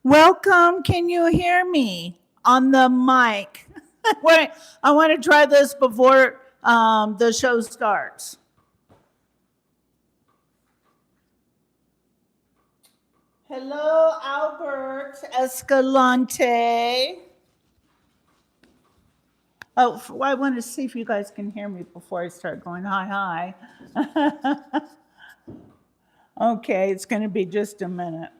Welcome. Can you hear me on the mic? Wait, I want to try this before the show starts. Hello, Albert Escalante. Oh, I want to see if you guys can hear me before I start going hi. Okay, it's going to be just a minute.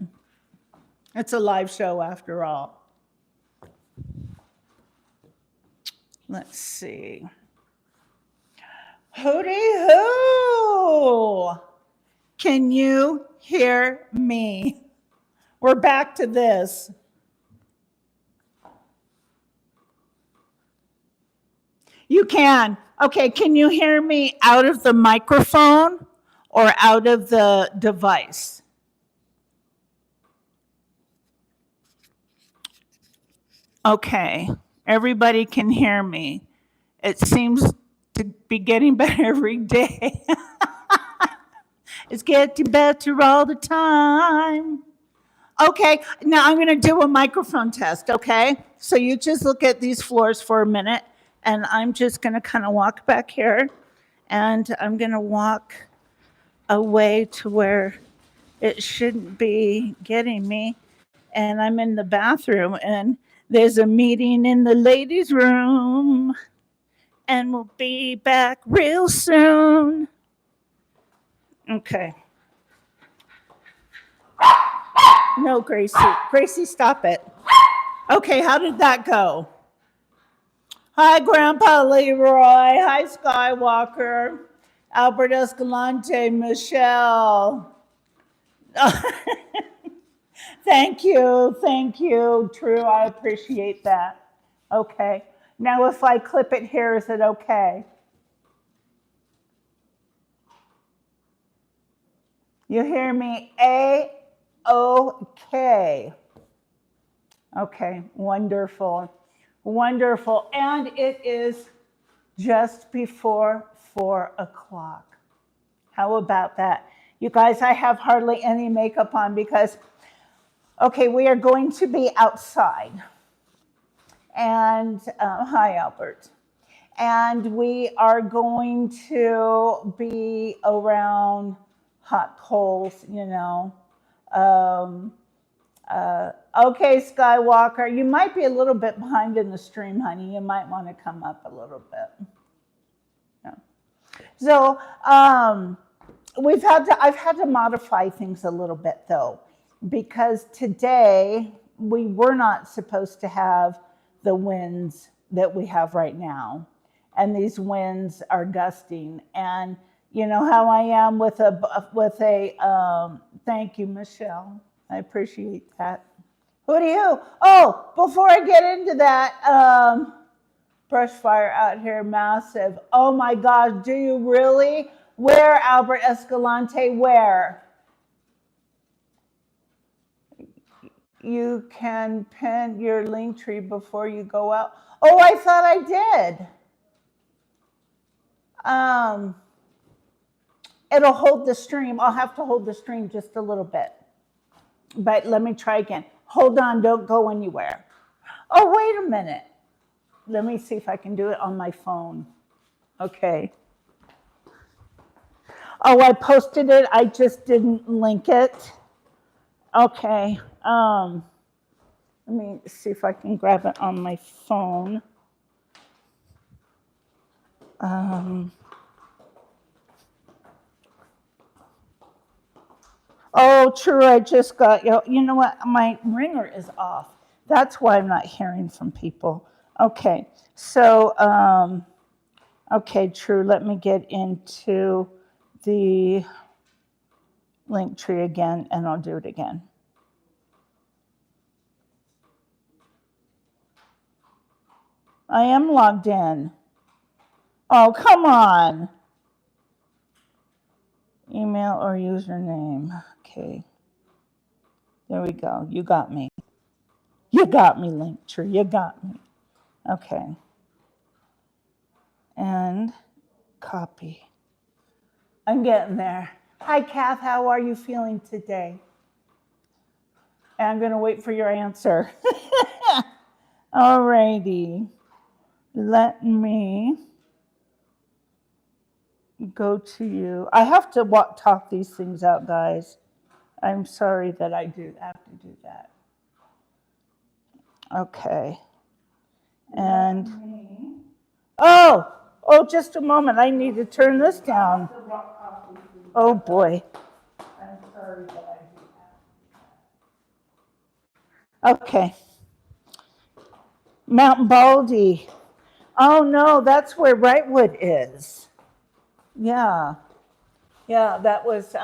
It's a live show after all. Let's see. Hooty hoo! Can you hear me? We're back to this. You can. Okay, can you hear me out of the microphone or out of the device? Okay, everybody can hear me. It seems to be getting better every day. It's getting better all the time. Okay, now I'm going to do a microphone test, okay? So you just look at these floors for a minute, and I'm just going to kind of walk back here, and I'm going to walk away to where it shouldn't be getting me. And I'm in the bathroom, and there's a meeting in the ladies' room, and we'll be back real soon. Okay. No, Gracie. Gracie, stop it. Okay, how did that go? Hi, Grandpa Leroy. Hi, Skywalker. Albert Escalante, Michelle. Thank you. True, I appreciate that. Okay. Now, if I clip it here, is it okay? You hear me? A-OK. Okay, wonderful. Wonderful. And it is just before 4 o'clock. How about that? You guys, I have hardly any makeup on because, okay, we are going to be outside. And, hi, Albert. And we are going to be around hot coals, you know. Okay, Skywalker, you might be a little bit behind in the stream, honey. You might want to come up a little bit. Yeah. So I've had to modify things a little bit though, because today we were not supposed to have the winds that we have right now, and these winds are gusting. And you know how I am with a thank you, Michelle. I appreciate that. Who do you? Oh, before I get into that, brush fire out here, massive. Oh my gosh, do you really? Where, Albert Escalante, where? You can pin your link tree before you go out. Oh, I thought I did. It'll hold the stream. I'll have to hold the stream just a little bit. But let me try again. Hold on, don't go anywhere. Oh, wait a minute. Let me see if I can do it on my phone. Okay. Oh, I posted it. I just didn't link it. Okay. Let me see if I can grab it on my phone. Oh, true. I just got, you know what? My ringer is off. That's why I'm not hearing from people. Okay. So, okay, true. Let me get into the link tree again, and I'll do it again. I am logged in. Oh, come on. Email or username. Okay. There we go. You got me. You got me, Linktree. You got me. Okay. And copy. I'm getting there. Hi, Kath. How are you feeling today? And I'm going to wait for your answer. All righty. Let me go to you. I have to talk these things out, guys. I'm sorry that I have to do that. Okay. And oh, just a moment. I need to turn this down. Oh boy. I'm sorry that I do that. Okay. Mount Baldy. Oh no, that's where Wrightwood is. Yeah. Yeah, that was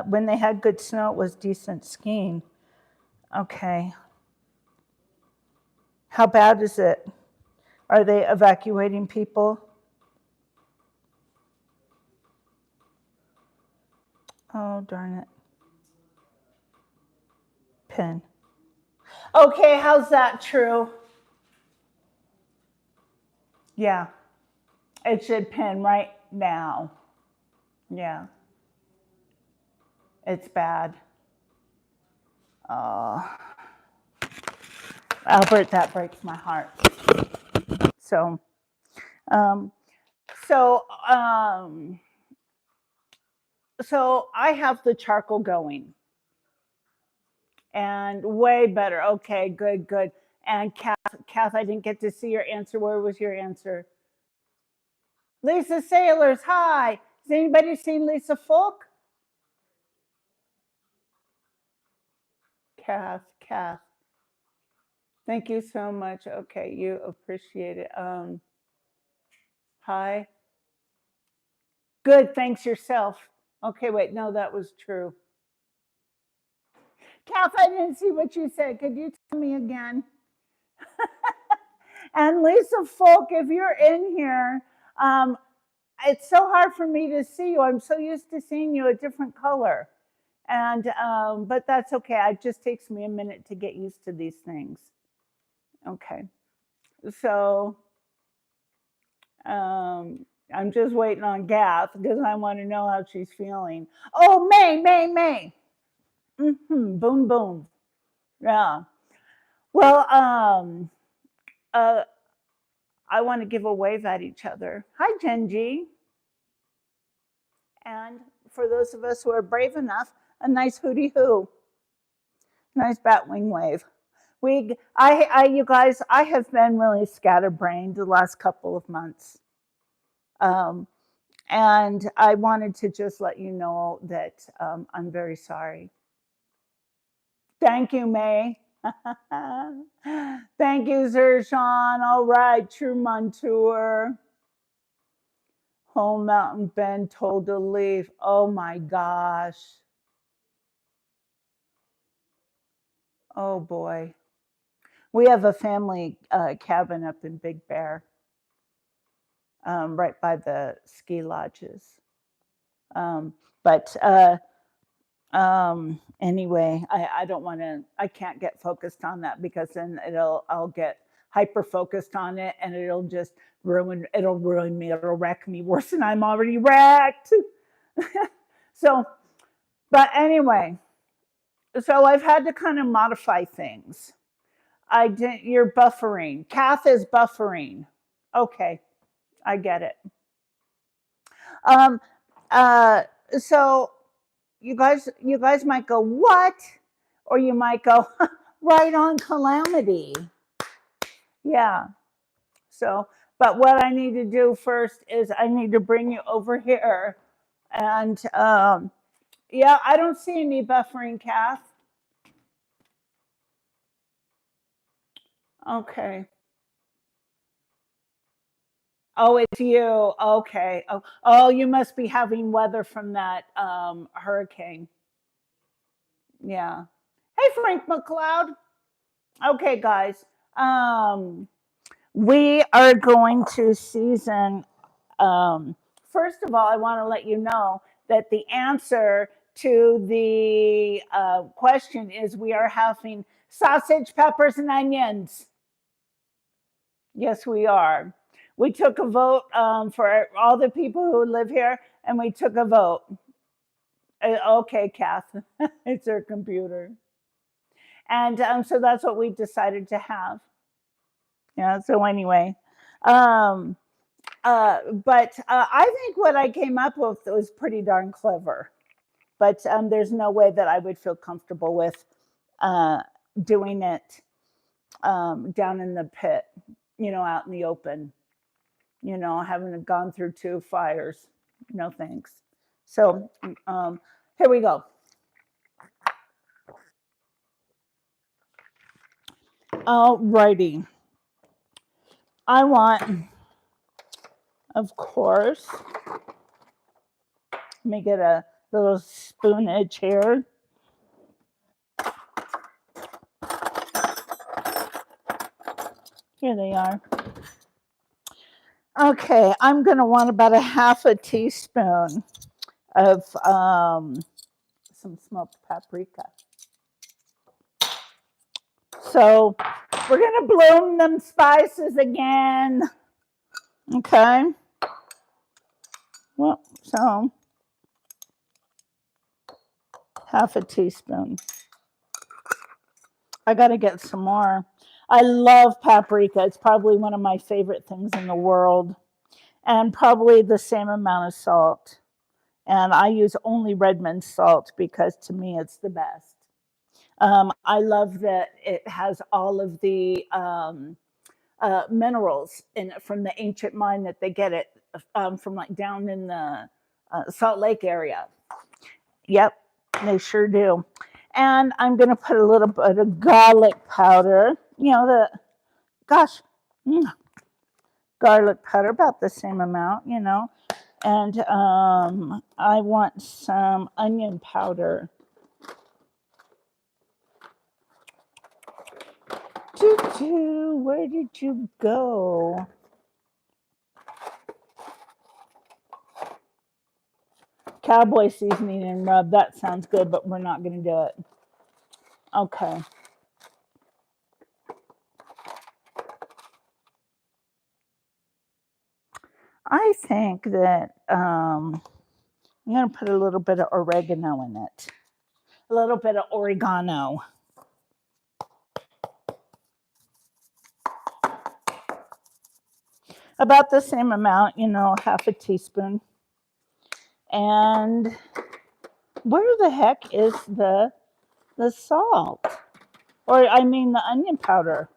when they had good snow, it was decent skiing. Okay. How bad is it? Are they evacuating people? Oh, darn it. Pin. Okay, how's that true? Yeah. It should pin right now. Yeah. It's bad. Albert, that breaks my heart. So, so I have the charcoal going. And way better. Okay, good, good. And Kath, I didn't get to see your answer. Where was your answer? Lisa Sailors, hi. Has anybody seen Lisa Folk? Kath. Thank you so much. Okay, you appreciate it. Hi. Good, thanks yourself. Okay, wait, no, that was true. Kath, I didn't see what you said. Could you tell me again? And Lisa Folk, if you're in here, it's so hard for me to see you. I'm so used to seeing you a different color. And, but that's okay. It just takes me a minute to get used to these things. Okay. So, I'm just waiting on Gath because I want to know how she's feeling. Oh, May. Boom, boom. Yeah. Well, I want to give a wave at each other. Hi, Genji. And for those of us who are brave enough, a nice hooty hoo. Nice bat wing wave. You guys, I have been really scatterbrained the last couple of months. And I wanted to just let you know that I'm very sorry. Thank you, May. Thank you, Zershawn. All right, True Montour. Home Mountain Ben told to leave. Oh my gosh. Oh boy. We have a family cabin up in Big Bear, right by the ski lodges. But anyway, I don't want to, I can't get focused on that because then I'll get hyper focused on it and it'll ruin me. It'll wreck me worse than I'm already wrecked. So, but anyway, so I've had to kind of modify things. You're buffering. Kath is buffering. Okay, I get it. So you guys might go, what? Or you might go, right on, Calamity. Yeah. So, but what I need to do first is I need to bring you over here. And yeah, I don't see any buffering, Kath. Okay. Oh, it's you. Okay. Oh, you must be having weather from that hurricane. Yeah. Hey, Frank McLeod. Okay, guys. We are going to season. First of all, I want to let you know that the answer to the question is we are having sausage, peppers, and onions. Yes, we are. We took a vote for all the people who live here, and we took a vote. Okay, Kath, it's her computer. And so that's what we decided to have. Yeah. So anyway, um, but I think what I came up with was pretty darn clever. But there's no way that I would feel comfortable with uh, doing it down in the pit, out in the open, having gone through 2 fires. No thanks. So here we go. Alrighty. I want, of course, let me get a little spoonage here. Here they are. Okay, I'm going to want about a half a teaspoon of some smoked paprika. So we're going to bloom them spices again. Okay. Well, so half a teaspoon. I got to get some more. I love paprika. It's probably one of my favorite things in the world. And probably the same amount of salt. And I use only Redmond salt because to me it's the best. I love that it has all of the minerals in it from the ancient mine that they get it from like down in the Salt Lake area. Yep, they sure do. And I'm going to put a little bit of garlic powder. Garlic powder, about the same amount, And I want some onion powder. Where did you go? Cowboy seasoning and rub. That sounds good, but we're not going to do it. Okay. I think that I'm going to put a little bit of oregano in it. A little bit of oregano. About the same amount, half a teaspoon. And where the heck is the salt? Or I mean the onion powder.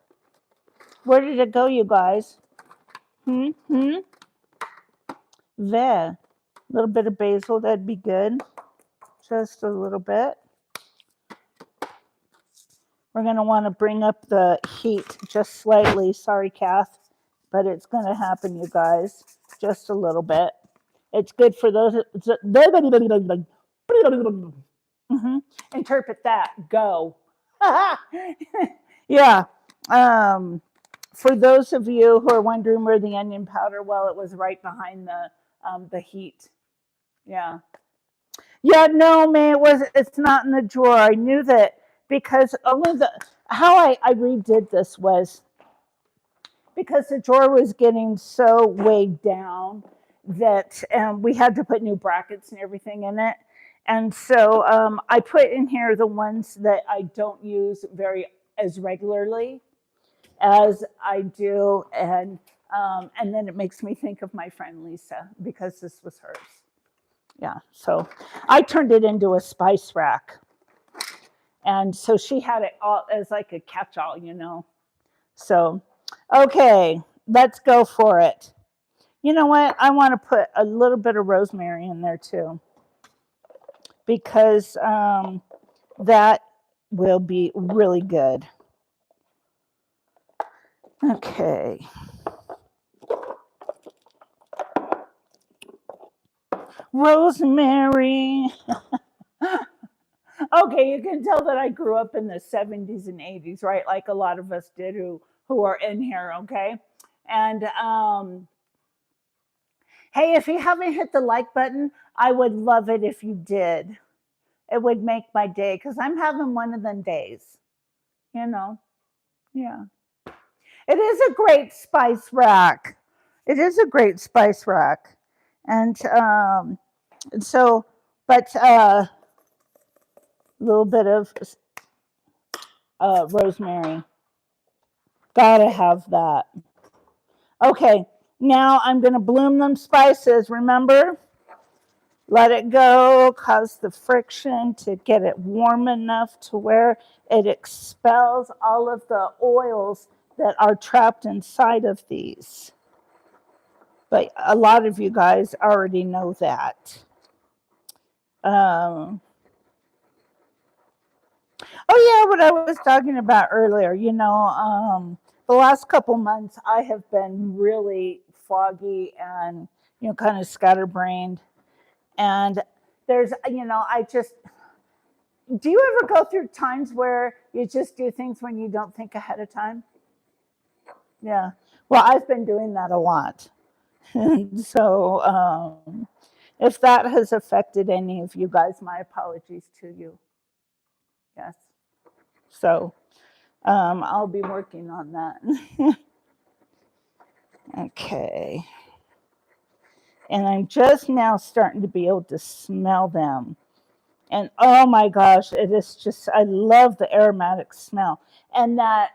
Where did it go, you guys? There. A little bit of basil, that'd be good. Just a little bit. We're going to want to bring up the heat just slightly. Sorry, Kath, but it's going to happen, you guys. Just a little bit. It's good for those. Interpret that. Go. Yeah. For those of you who are wondering where the onion powder, well, it was right behind the heat. Yeah. Yeah, no, man, it's not in the drawer. I knew that because only how I redid this was because the drawer was getting so weighed down that we had to put new brackets and everything in it. And so I put in here the ones that I don't use as regularly as I do. And then it makes me think of my friend Lisa because this was hers. Yeah, so I turned it into a spice rack. And so she had it all as like a catch-all, So, okay, let's go for it. You know what? I want to put a little bit of rosemary in there too. Because that will be really good. Okay. Rosemary. Okay, you can tell that I grew up in the 70s and 80s, right? Like a lot of us did who are in here, okay? And hey, if you haven't hit the like button, I would love it if you did. It would make my day because I'm having one of them days, Yeah. It is a great spice rack. It is a great spice rack. And so, but A little bit of rosemary. Gotta have that. Okay, now I'm going to bloom them spices. Remember? Let it go, cause the friction to get it warm enough to where it expels all of the oils that are trapped inside of these. But a lot of you guys already know that. Oh yeah, what I was talking about earlier, the last couple months I have been really foggy and, kind of scatterbrained. And there's, do you ever go through times where you just do things when you don't think ahead of time? Yeah. Well, I've been doing that a lot. So, if that has affected any of you guys, my apologies to you. Yes. So, I'll be working on that. Okay. And I'm just now starting to be able to smell them. And oh my gosh, it is just, I love the aromatic smell. And that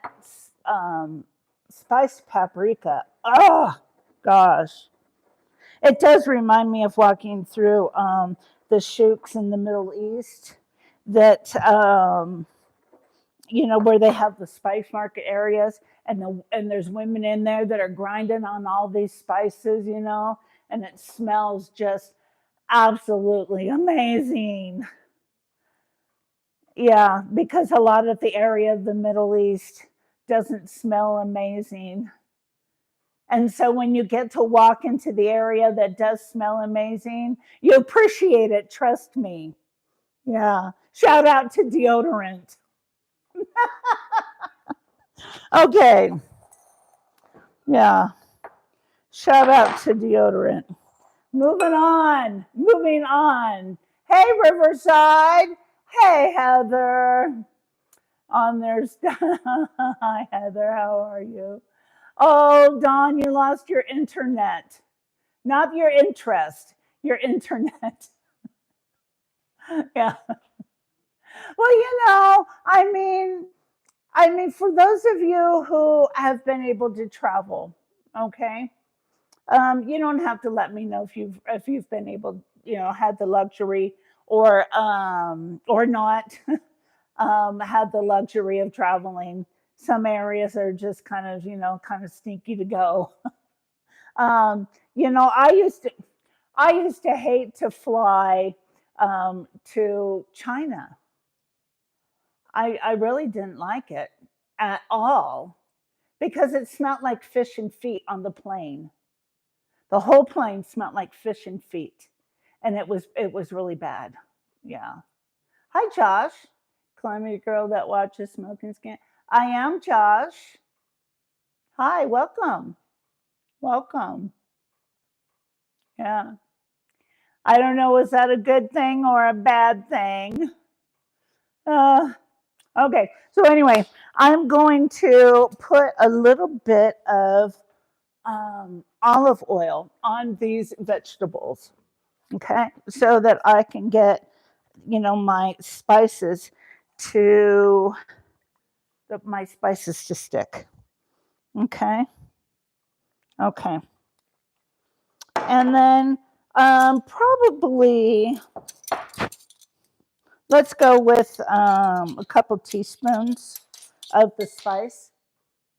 spiced paprika, oh gosh. It does remind me of walking through the shouks in the Middle East that, where they have the spice market areas and there's women in there that are grinding on all these spices, and it smells just absolutely amazing. Yeah, because a lot of the area of the Middle East doesn't smell amazing. And so when you get to walk into the area that does smell amazing, you appreciate it, trust me. Yeah. Shout out to deodorant. Okay. Yeah. Shout out to deodorant. Moving on. Hey, Riverside. Hey, Heather. There's hi, Heather. How are you? Oh, Dawn, you lost your internet. Not your interest, your internet. Yeah. Well, for those of you who have been able to travel, okay, you don't have to let me know if you've been able, had the luxury or not had the luxury of traveling. Some areas are just kind of sneaky to go. I used to hate to fly to China. I really didn't like it at all because it smelled like fish and feet on the plane. The whole plane smelled like fish and feet, and it was really bad. Yeah. Hi, Josh, Calamity Girl that watches Smoking Skin. I am Josh. Hi, welcome, welcome. Yeah. I don't know, was that a good thing or a bad thing? Uh, okay, so anyway, I'm going to put a little bit of olive oil on these vegetables, okay, so that I can get, my spices to stick. Okay, okay, and then probably let's go with a couple teaspoons of the spice.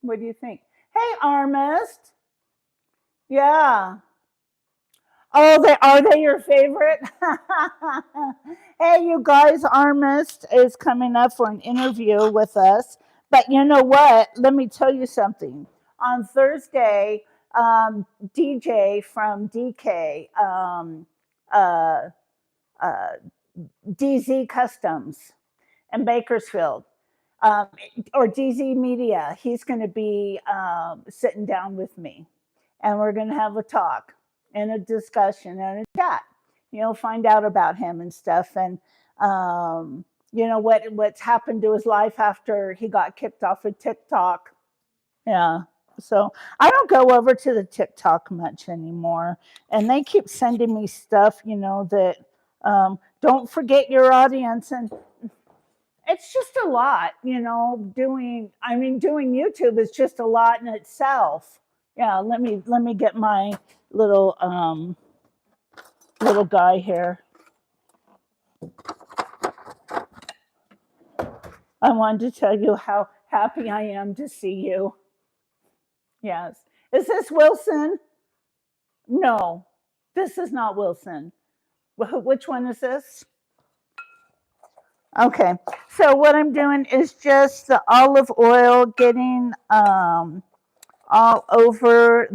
What do you think? Hey, Armist. Yeah. Oh, are they your favorite? Hey, you guys, Armist is coming up for an interview with us. But you know what? Let me tell you something. On Thursday, DJ from DK, uh, uh, DZ Customs in Bakersfield, um, or DZ Media, he's going to be sitting down with me, and we're going to have a talk and a discussion and a chat. Find out about him and stuff, and what's happened to his life after he got kicked off of TikTok. Yeah. So I don't go over to the TikTok much anymore, and they keep sending me stuff, that don't forget your audience, and it's just a lot, doing YouTube is just a lot in itself. Yeah, let me get my little little guy here. I wanted to tell you how happy I am to see you. Yes. Is this Wilson? No, this is not Wilson. Which one is this? Okay, so what I'm doing is just the olive oil getting all over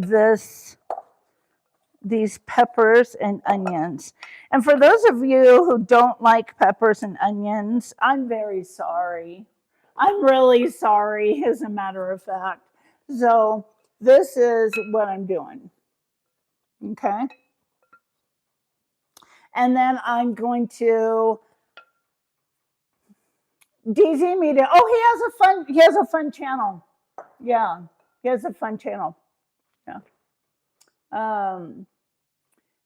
these peppers and onions. And for those of you who don't like peppers and onions, I'm very sorry. I'm really sorry, as a matter of fact. So this is what I'm doing. Okay. And then I'm going to DZ Media. Oh, he has a fun channel. Yeah, he has a fun channel. Yeah.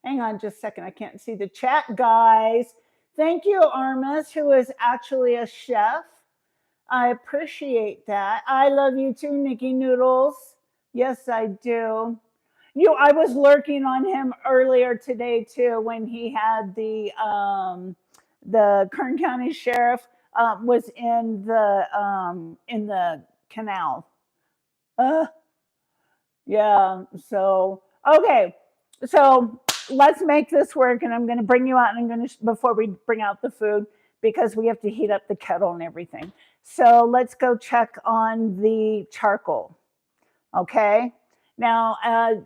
Hang on just a second. I can't see the chat, guys. Thank you, Armis, who is actually a chef. I appreciate that. I love you too, Nikki Noodles. Yes, I do. I was lurking on him earlier today too when he had the Kern County Sheriff was in the canal. Yeah. So okay. So let's make this work, and I'm going to bring you out, and I'm going to before we bring out the food because we have to heat up the kettle and everything. So let's go check on the charcoal. Okay. Now,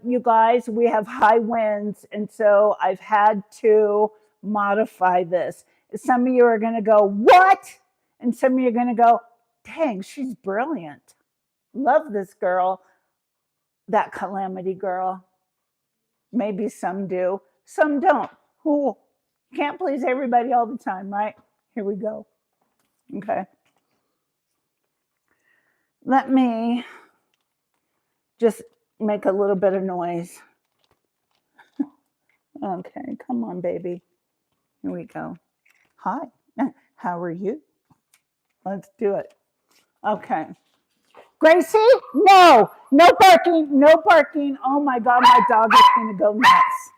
you guys, we have high winds, and so I've had to modify this. Some of you are going to go, what? And some of you are going to go, dang, she's brilliant. Love this girl, that Calamity Girl. Maybe some do, some don't. Who can't please everybody all the time, right? Here we go. Okay. Let me just make a little bit of noise. Okay, come on, baby. Here we go. Hi, how are you? Let's do it. Okay. Gracie, no barking, no barking. Oh my God, my dog is going to go nuts.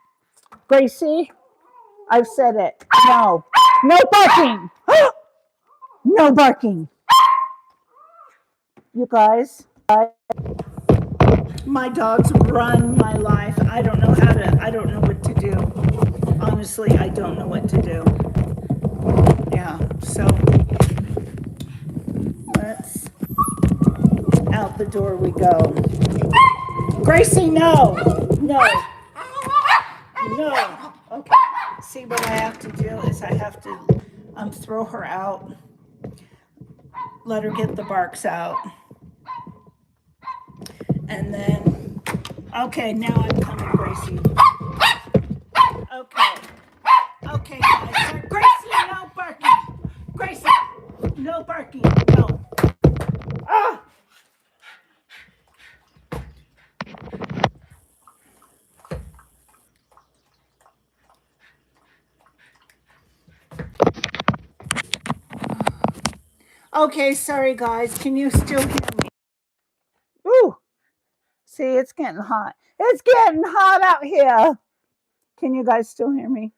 Gracie, I've said it. No barking. No barking. You guys, my dogs run my life. I don't know what to do. Honestly, I don't know what to do. Yeah, so let's, out the door we go. Gracie, no. Okay, see what I have to do is I have to throw her out, let her get the barks out. And then, okay, now I'm coming, Gracie. Okay, guys. Gracie, no barking. Gracie, no barking. No. Ah! Okay, sorry, guys. Can you still hear me? Ooh. See, it's getting hot. It's getting hot out here. Can you guys still hear me?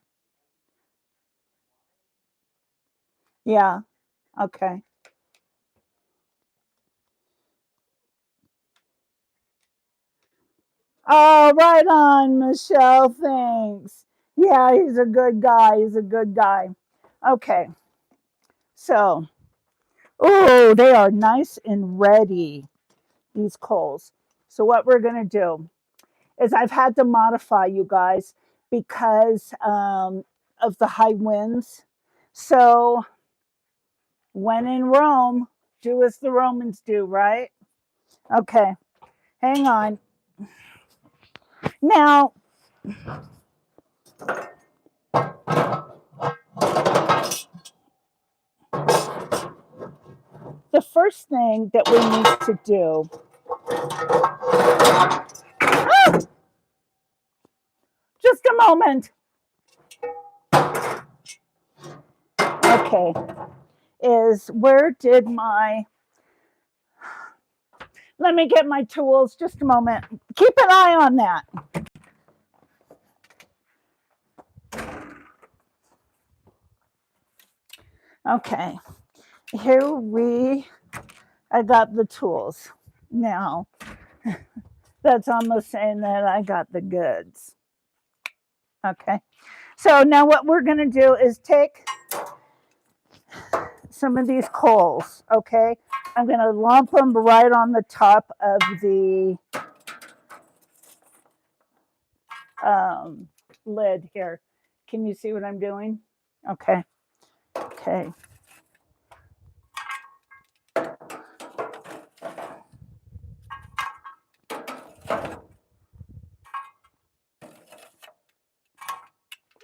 Yeah. Okay. Oh, right on, Michelle. Thanks. Yeah, he's a good guy. Okay. So, oh, they are nice and ready, these coals. So what we're going to do is I've had to modify, you guys, because of the high winds. So when in Rome, do as the Romans do, right? Okay, hang on. Now, the first thing that we need to do, just a moment. Okay, is where did my, let me get my tools, just a moment. Keep an eye on that. Okay, I got the tools. Now, that's almost saying that I got the goods. Okay, so now what we're gonna do is take some of these coals, okay? I'm gonna lump them right on the top of the lid here. Can you see what I'm doing? Okay, okay.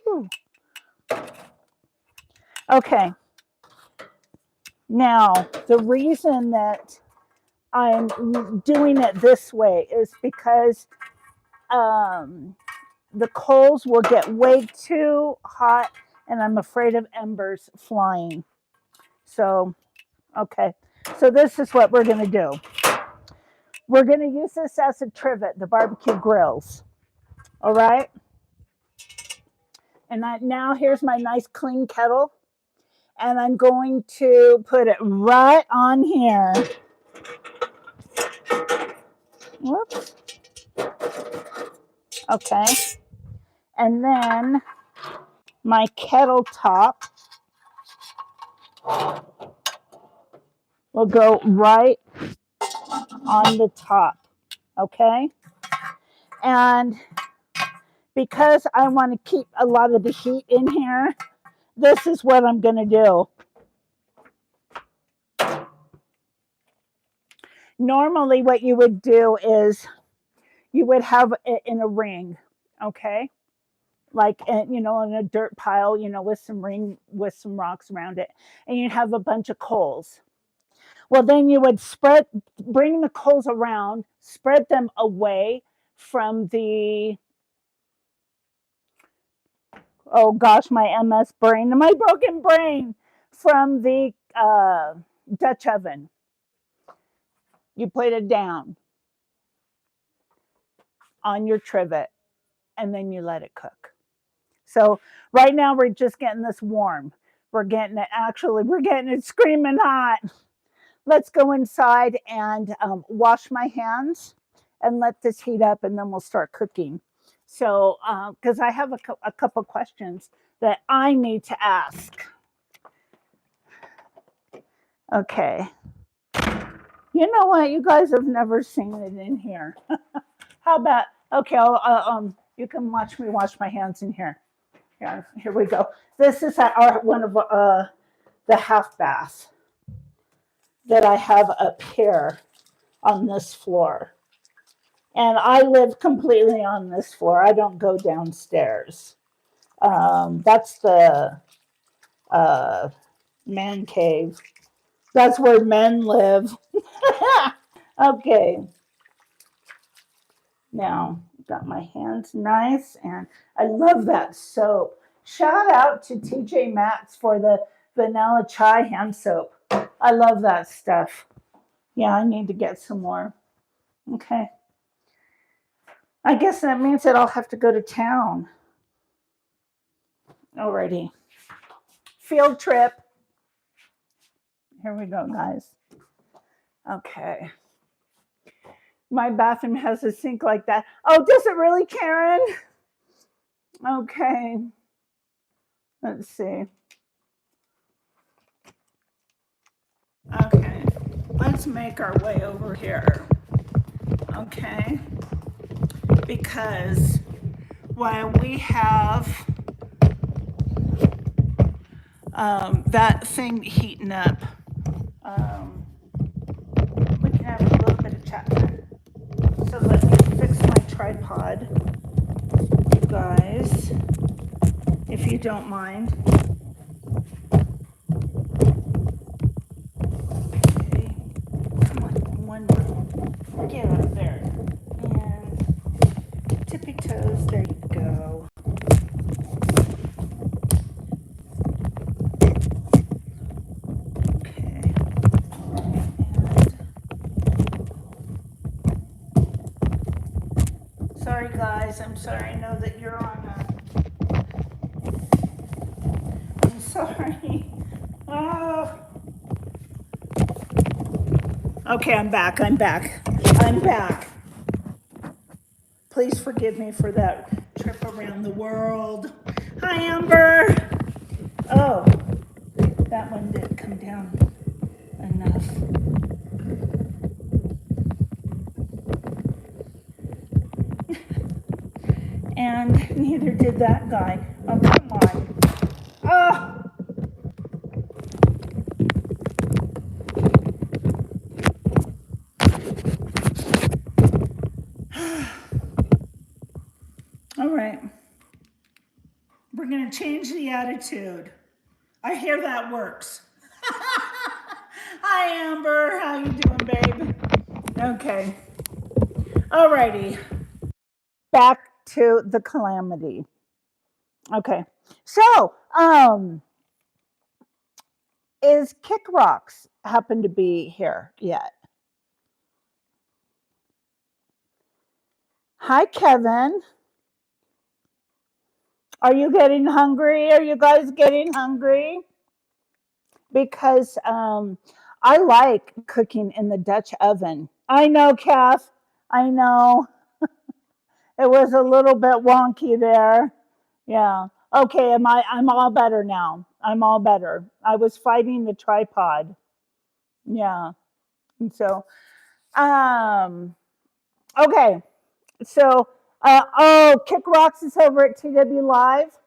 Whew. Okay. Now, the reason that I'm doing it this way is because the coals will get way too hot and I'm afraid of embers flying. So, okay. So this is what we're going to do. We're going to use this as a trivet, the barbecue grills. All right. And now here's my nice clean kettle. And I'm going to put it right on here. Whoops. Okay. And then my kettle top will go right on the top. Okay. And because I want to keep a lot of the heat in here, this is what I'm going to do. Normally what you would do is you would have it in a ring, okay? Like, in a dirt pile, with some rocks around it. And you'd have a bunch of coals. Well, then you would bring the coals around, spread them away from the, oh gosh, my MS brain, my broken brain, from the Dutch oven. You put it down on your trivet and then you let it cook. So right now we're just getting this warm. We're getting it screaming hot. Let's go inside and wash my hands and let this heat up and then we'll start cooking. So, because I have a couple questions that I need to ask. Okay. You know what? You guys have never seen it in here. How about, okay, you can watch me wash my hands in here. Yeah, here we go. This is one of the half baths that I have up here on this floor. And I live completely on this floor. I don't go downstairs. That's the man cave. That's where men live. Okay. Now, got my hands nice, and I love that soap. Shout out to TJ Maxx for the vanilla chai hand soap. I love that stuff. Yeah, I need to get some more. Okay. I guess that means that I'll have to go to town. Alrighty. Field trip. Here we go, guys. Okay. My bathroom has a sink like that. Oh, does it really, Karen? Okay. Let's see. Okay. Let's make our way over here. Okay. Because while we have that thing heating up, we can have a little bit of chat. So let me fix my tripod, you guys, if you don't mind. Okay, come on, one more. Get up there. And tippy toes, there you go. guys. I'm sorry. I know that you're on I'm sorry. Oh. Okay, I'm back. I'm back. I'm back. Please forgive me for that trip around the world. Hi, Amber. Oh, that one didn't come down enough. And neither did that guy. Oh, come on. Oh. All right. We're going to change the attitude. I hear that works. Hi, Amber. How you doing, babe? Okay. All righty. Back to the calamity. Okay. So, is Kick Rocks happen to be here yet? Hi, Kevin. Are you getting hungry? Are you guys getting hungry? Because I like cooking in the Dutch oven. I know, Kath. I know. It was a little bit wonky there. Yeah. Okay, I'm all better now. I'm all better. I was fighting the tripod. Yeah. And so okay. So Kick Rocks is over at TW Live.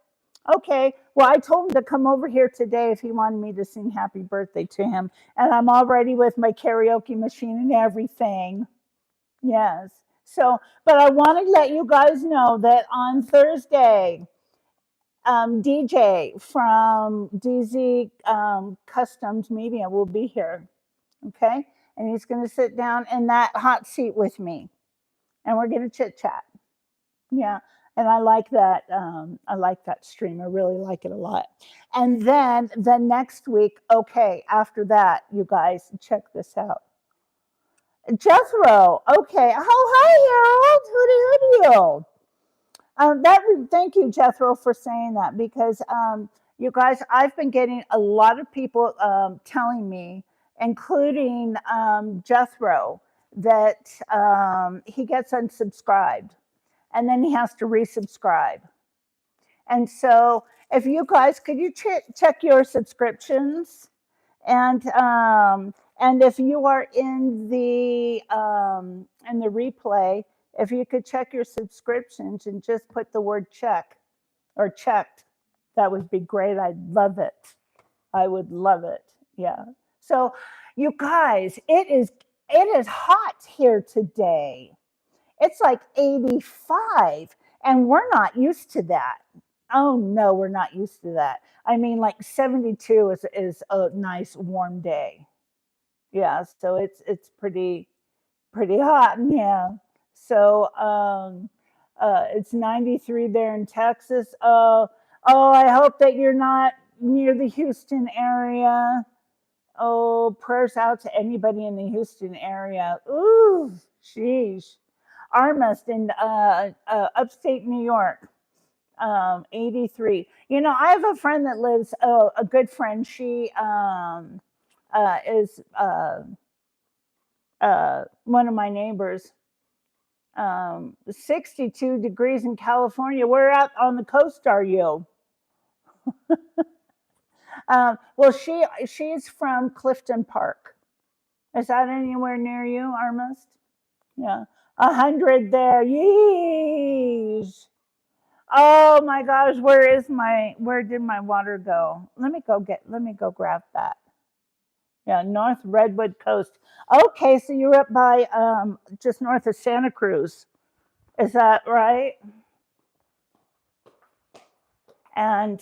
Okay. Well, I told him to come over here today if he wanted me to sing happy birthday to him. And I'm all ready with my karaoke machine and everything. Yes. So, but I want to let you guys know that on Thursday, DJ from DZ Customs Media will be here. Okay. And he's going to sit down in that hot seat with me and we're going to chit chat. Yeah. And I like that. I like that stream. I really like it a lot. And then the next week, okay, after that, you guys check this out. Jethro. Okay. Oh, hi, Harold. Hooty, hooty. Thank you, Jethro, for saying that because you guys, I've been getting a lot of people telling me, including Jethro, that he gets unsubscribed and then he has to resubscribe. And so, if you guys could you check your subscriptions and if you are in the replay, if you could check your subscriptions and just put the word check or checked, that would be great. I'd love it. I would love it. Yeah. So you guys, it is hot here today. It's like 85 and we're not used to that. Oh no, we're not used to that. I mean, like 72 is a nice warm day. Yeah, so it's pretty hot. Yeah. So it's 93 there in Texas. Oh, I hope that you're not near the Houston area. Oh, prayers out to anybody in the Houston area. Ooh, sheesh. Armist in upstate New York. 83. You know, I have a friend that lives, a good friend. She is one of my neighbors. 62 degrees in California. Where out on the coast are you? Well, she's from Clifton Park. Is that anywhere near you, Armist? Yeah, 100 there. Yeesh. Oh my gosh, where did my water go? Let me go grab that. Yeah, North Redwood Coast. Okay, so you're up by just north of Santa Cruz. Is that right? And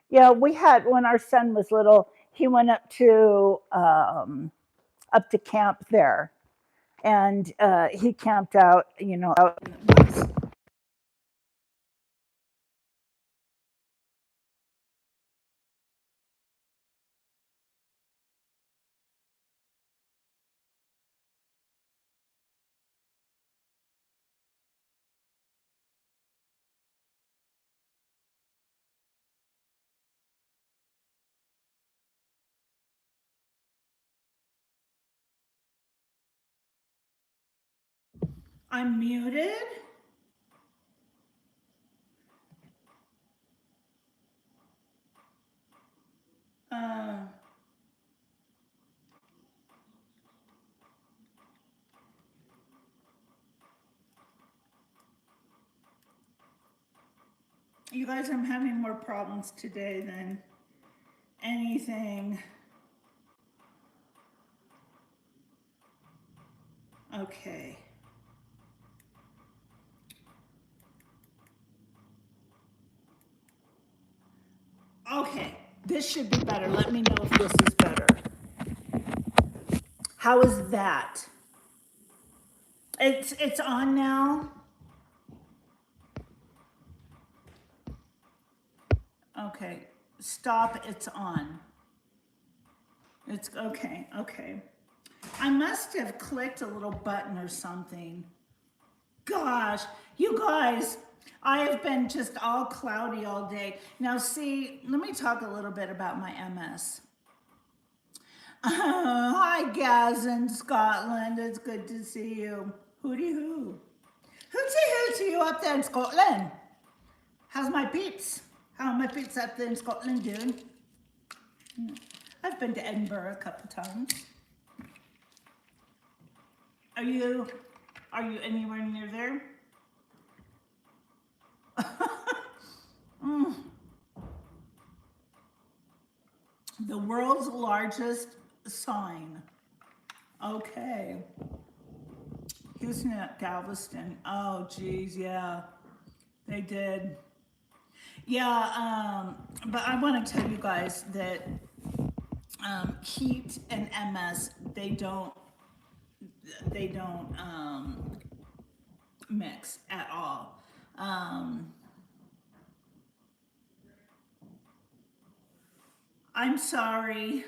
yeah, we had when our son was little, he went up to camp there, and he camped out, out in the woods. I'm muted. Uh, you guys, I'm having more problems today than anything. Okay. Okay, this should be better. Let me know if this is better. How is that? It's on now. Okay, stop. It's on. It's okay. Okay. I must have clicked a little button or something. Gosh, you guys, I have been just all cloudy all day. Now, see, let me talk a little bit about my MS. Hi, Gaz in Scotland. It's good to see you. Hooty hoo. Hooty hoo to you up there in Scotland. How's my peeps? How are my peeps up there in Scotland doing? I've been to Edinburgh a couple times. Are you anywhere near there? The world's largest sign. Okay. Houston at Galveston. Oh, geez, yeah. They did. Yeah, but I want to tell you guys that heat and MS, they don't mix at all. I'm sorry.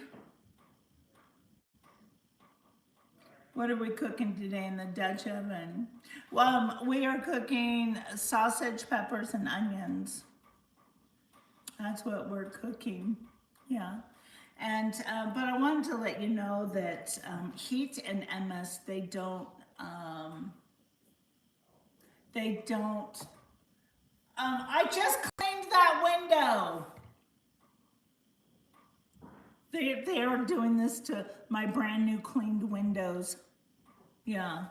What are we cooking today in the Dutch oven? Well, we are cooking sausage, peppers, and onions. That's what we're cooking. Yeah. And, but I wanted to let you know that heat and MS, they don't, I just cleaned that window. They are doing this to my brand new cleaned windows. Yeah.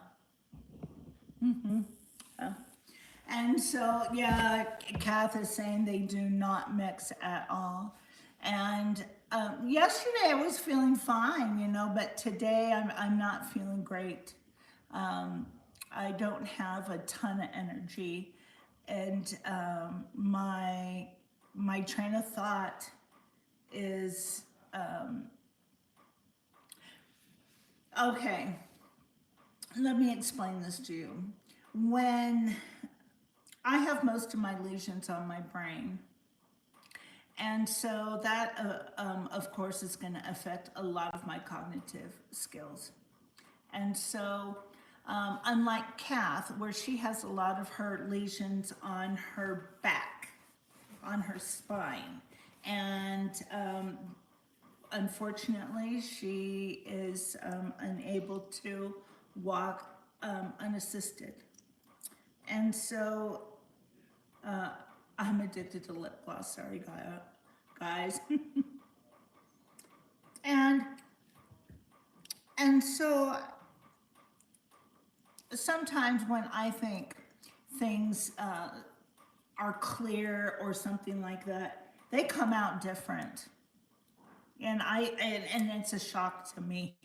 And so, yeah, Kath is saying they do not mix at all. And yesterday I was feeling fine, you know, but today I'm not feeling great. I don't have a ton of energy, and my train of thought is okay. Let me explain this to you. When I have most of my lesions on my brain, and so that, of course, is going to affect a lot of my cognitive skills. And so, unlike Kath, where she has a lot of her lesions on her back, on her spine, and unfortunately, she is unable to walk unassisted. And so, I'm addicted to lip gloss. Sorry, guys. and and so sometimes when I think things are clear or something like that, they come out different, and and it's a shock to me.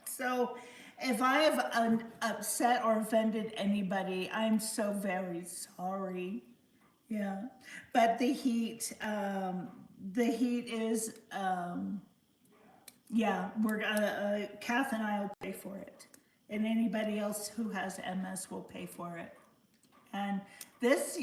So if I have upset or offended anybody, I'm so very sorry. Yeah, but the heat is, yeah, we're Kath and I will pay for it, and anybody else who has MS will pay for it. And this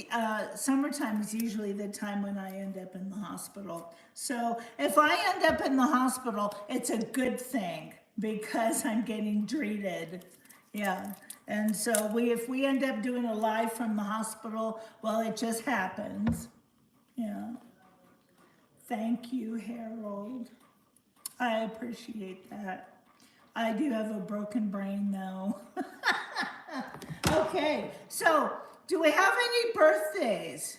summertime is usually the time when I end up in the hospital. So if I end up in the hospital, it's a good thing because I'm getting treated. Yeah. And so if we end up doing a live from the hospital, well, it just happens. Yeah. Thank you, Harold. I appreciate that. I do have a broken brain, though. Okay, so do we have any birthdays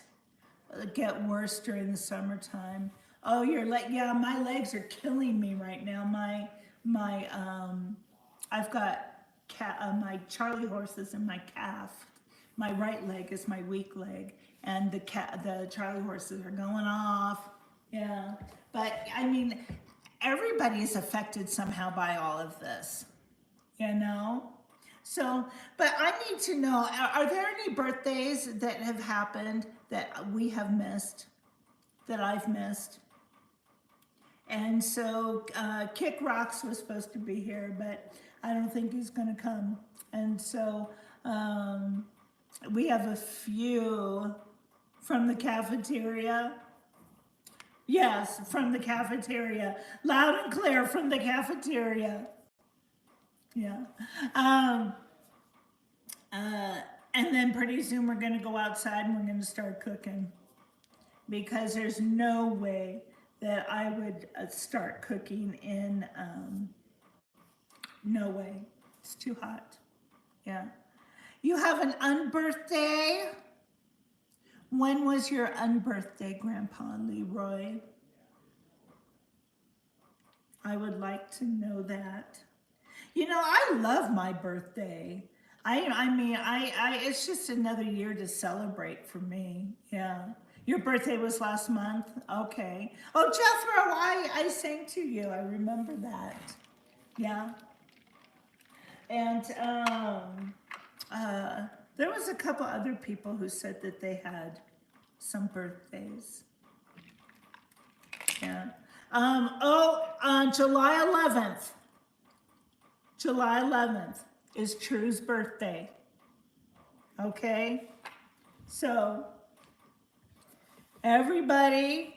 that get worse during the summertime? Oh, yeah, my legs are killing me right now. I've got my Charlie horses in my calf. My right leg is my weak leg, and the Charlie horses are going off. Yeah, but I mean, everybody is affected somehow by all of this, you know? So, but I need to know, are there any birthdays that have happened that we have missed, that I've missed? And so Kick Rocks was supposed to be here, but I don't think he's going to come. And so we have a few from the cafeteria. Yes, from the cafeteria. Loud and clear from the cafeteria. Yeah. Um, and then pretty soon we're going to go outside and we're going to start cooking, because there's no way that I would start cooking in, no way. It's too hot. Yeah. You have an unbirthday? When was your unbirthday, Grandpa Leroy? I would like to know that. You know, I love my birthday. It's just another year to celebrate for me. Yeah. Your birthday was last month? Okay. Oh, Jethro, I sang to you. I remember that. Yeah. And there was a couple other people who said that they had some birthdays. Yeah. On July 11th. July 11th is True's birthday. Okay? So, everybody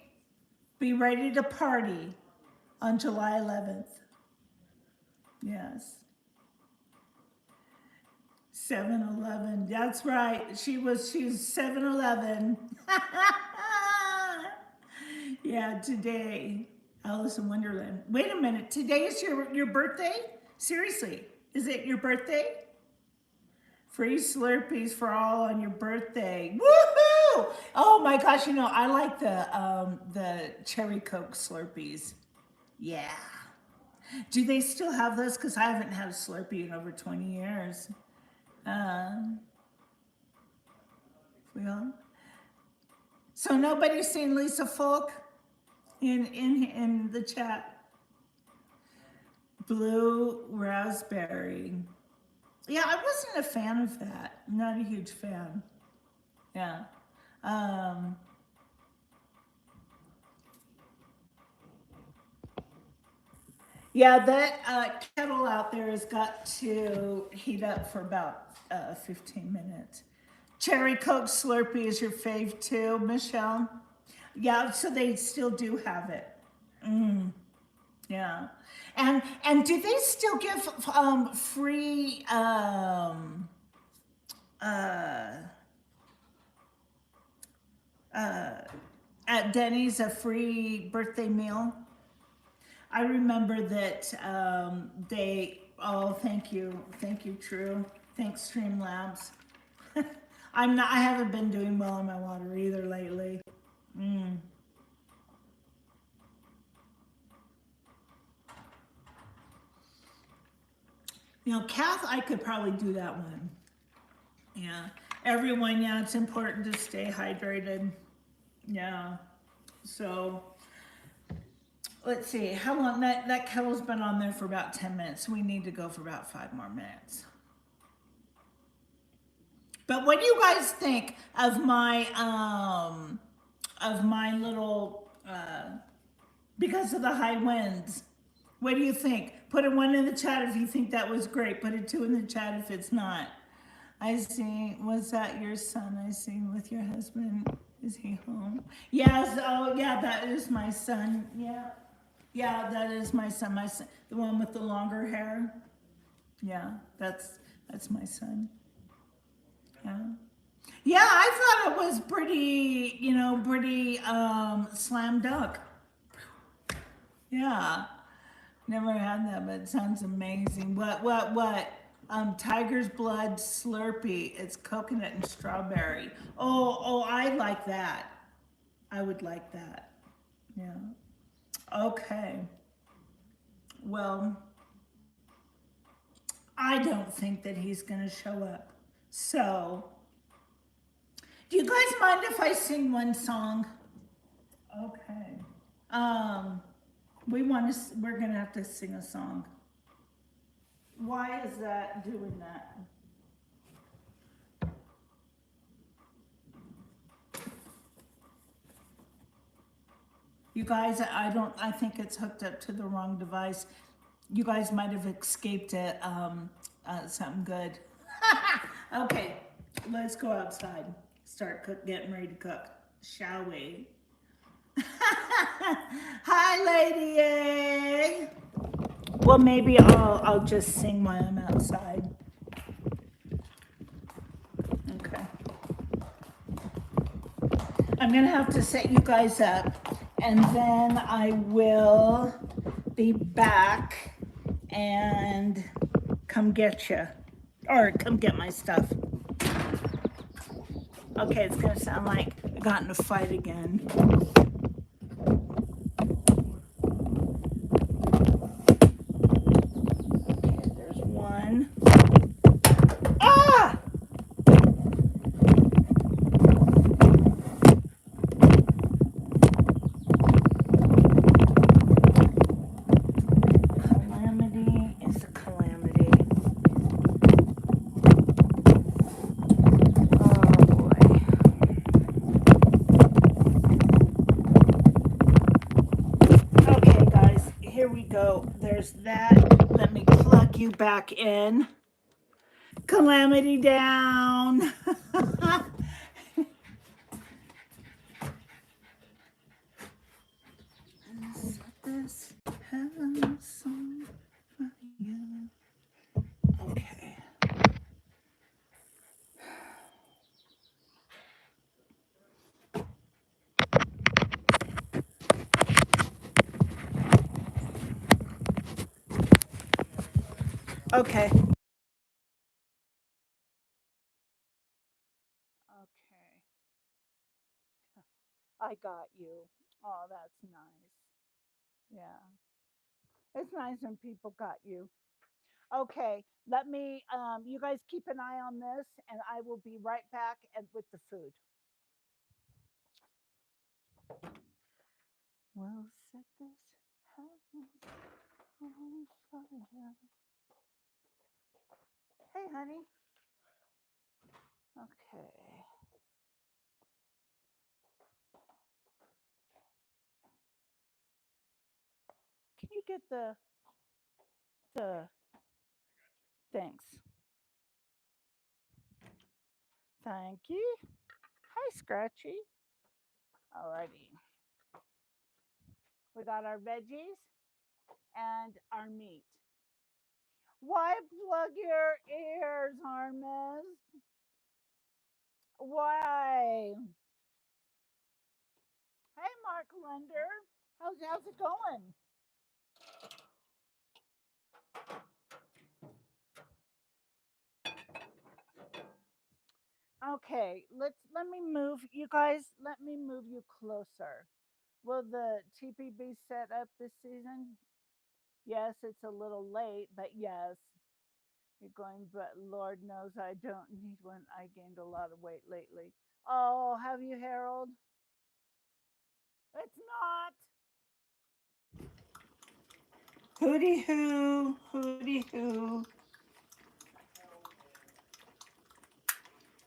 be ready to party on July 11th. Yes. 7-Eleven. That's right. She's 7-Eleven. Yeah, today. Alice in Wonderland. Wait a minute. Today is your birthday? Seriously, is it your birthday? Free Slurpees for all on your birthday. Woohoo! Oh my gosh, you know, I like the cherry Coke Slurpees. Yeah. Do they still have those? Because I haven't had a Slurpee in over 20 years. Well, so nobody's seen Lisa Folk in the chat. Blue raspberry. Yeah, I wasn't a fan of that. Not a huge fan. Yeah. Yeah, that kettle out there has got to heat up for about 15 minutes. Cherry Coke Slurpee is your fave too, Michelle? Yeah, so they still do have it. Yeah. And do they still give free at Denny's a free birthday meal? I remember that thank you, True. Thanks, Streamlabs. I haven't been doing well on my water either lately. You know, Kath, I could probably do that one. Yeah. Everyone, yeah, it's important to stay hydrated. Yeah. So, let's see. How long? That kettle's been on there for about 10 minutes. We need to go for about 5 more minutes. But what do you guys think of my little, because of the high winds? What do you think? Put a 1 in the chat if you think that was great. Put a 2 in the chat if it's not. I see. Was that your son? I see. With your husband. Is he home? Yes. Oh, yeah. That is my son. Yeah. Yeah, that is my son. My son, the one with the longer hair. Yeah, that's my son. Yeah. Yeah, I thought it was pretty, pretty slam dunk. Yeah. Never had that, but it sounds amazing. What? Tiger's Blood Slurpee. It's coconut and strawberry. Oh, I like that. I would like that. Yeah. Okay. Well, I don't think that he's going to show up. So, do you guys mind if I sing one song? Okay. Um, we're going to have to sing a song. Why is that doing that? You guys, I think it's hooked up to the wrong device. You guys might have escaped it, something good. Okay, let's go outside. Getting ready to cook, shall we? Hi, Lady A. Well, maybe I'll just sing while I'm outside. Okay. I'm gonna have to set you guys up, and then I will be back and come get you, or come get my stuff. Okay, it's gonna sound like I got in a fight again. Okay, there's one. Ah! Calamity is a calamity. Oh boy. Okay, guys, here we go. There's that. Let me plug you back in. Calamity down. Set this house on fire. Okay. Okay. Okay. I got you. Oh, that's nice. Yeah. It's nice when people got you. Okay. Let me, you guys keep an eye on this, and I will be right back with the food. We'll set this house on fire. Hey, honey. Okay. Can you get the thanks? Thank you. Hi, Scratchy. Alrighty. We got our veggies and our meat. Why plug your ears, Harmus? Why? Hey, Mark Lender. How's it going? Okay, let me move you guys. Let me move you closer. Will the TP be set up this season? Yes, it's a little late, but yes, you're going. But Lord knows I don't need one. I gained a lot of weight lately. Oh, have you, Harold? It's not. Hooty hoo, hooty hoo.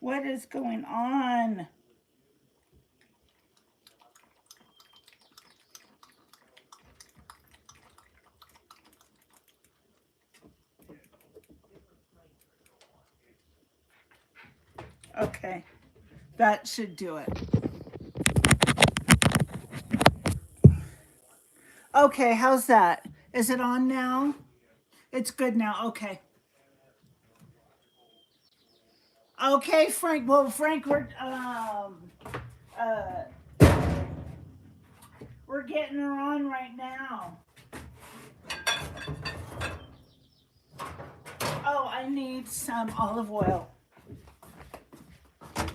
What is going on? Okay, that should do it. Okay, how's that? Is it on now? It's good now. Okay. Okay, Frank. Well, Frank, uh we're getting her on right now. Oh, I need some olive oil.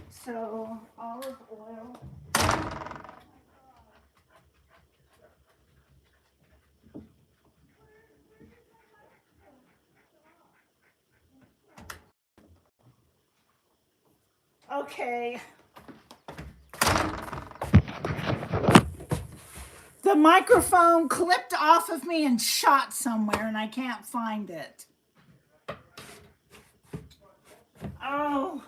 So olive oil. Okay. The microphone clipped off of me and shot somewhere, and I can't find it. Oh.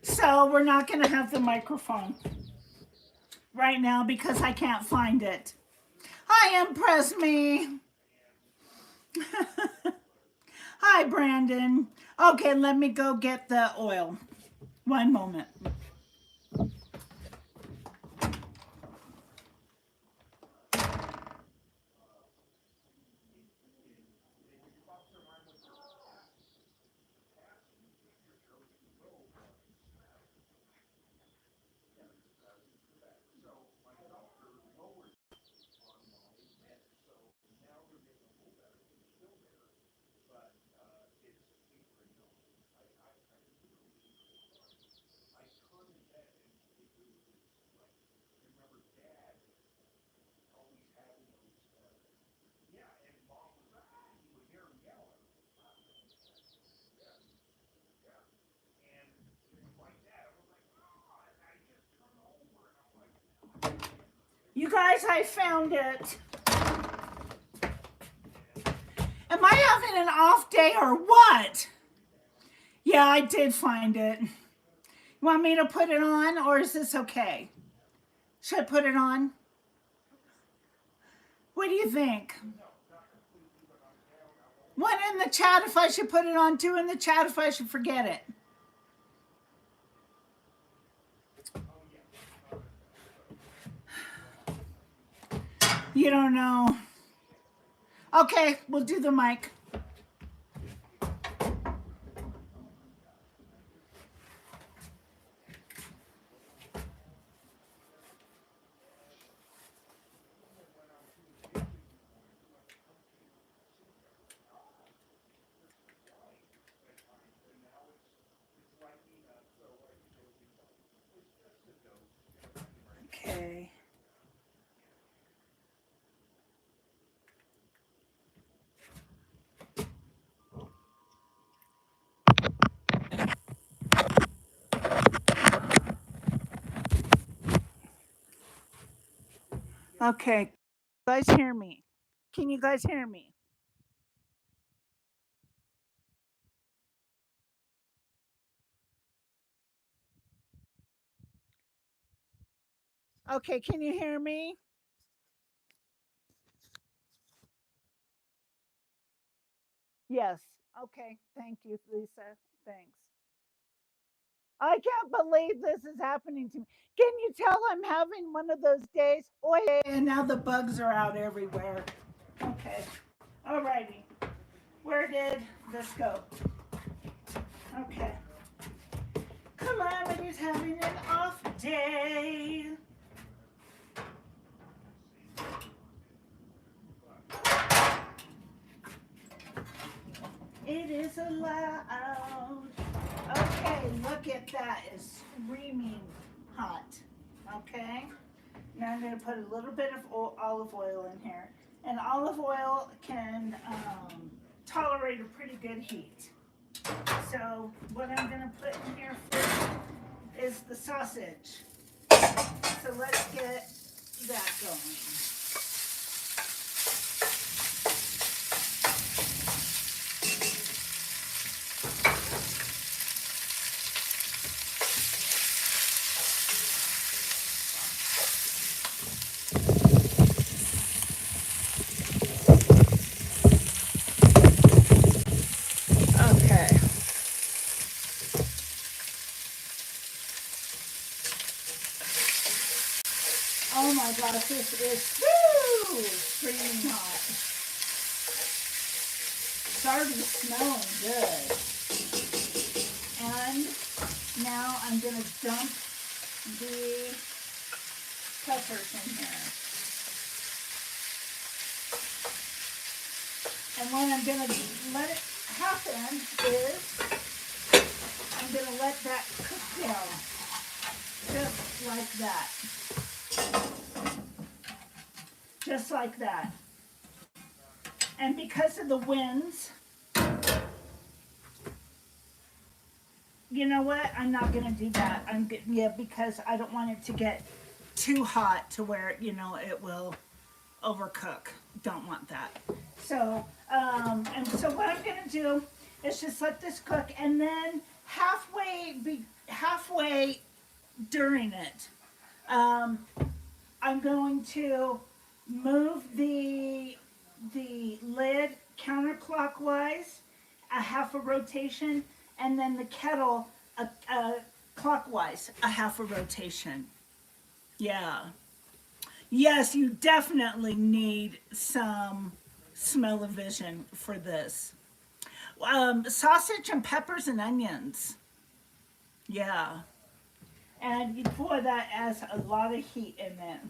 So we're not going to have the microphone right now because I can't find it. Hi, Impress Me. Hi, Brandon. Okay, let me go get the oil. One moment. You guys, I found it. Am I having an off day or what? Yeah, I did find it. You want me to put it on or is this okay? Should I put it on? What do you think? One in the chat if I should put it on, two in the chat if I should forget it. You don't know. Okay, we'll do the mic. Okay. Okay. You guys hear me? Can you guys hear me? Okay, can you hear me? Yes. Okay. Thank you, Lisa. Thanks. I can't believe this is happening to me. Can you tell I'm having one of those days? Oh, yeah, and now the bugs are out everywhere. Okay. Alrighty. Where did this go? Okay. Calamity's having an off day. It is allowed. Okay, look at that. It's screaming hot. Okay. Now I'm going to put a little bit of olive oil in here. And olive oil can tolerate a pretty good heat. So what I'm going to put in here first is the sausage. So let's get that going. Okay. Oh my gosh, this is screaming hot. It's already smelling good. And now I'm going to dump the peppers in here. And what I'm going to let it happen is I'm going to let that cook down. Just like that. Just like that. And because of the winds, you know what? I'm not going to do that. Because I don't want it to get too hot to where, it will overcook. Don't want that. So, and so what I'm going to do is just let this cook, and then halfway during it, I'm going to move the lid counterclockwise, a half a rotation, and then the kettle clockwise, a half a rotation. Yeah. Yes, you definitely need some smell-o-vision for this. Sausage and peppers and onions. Yeah. And boy, that adds a lot of heat in it.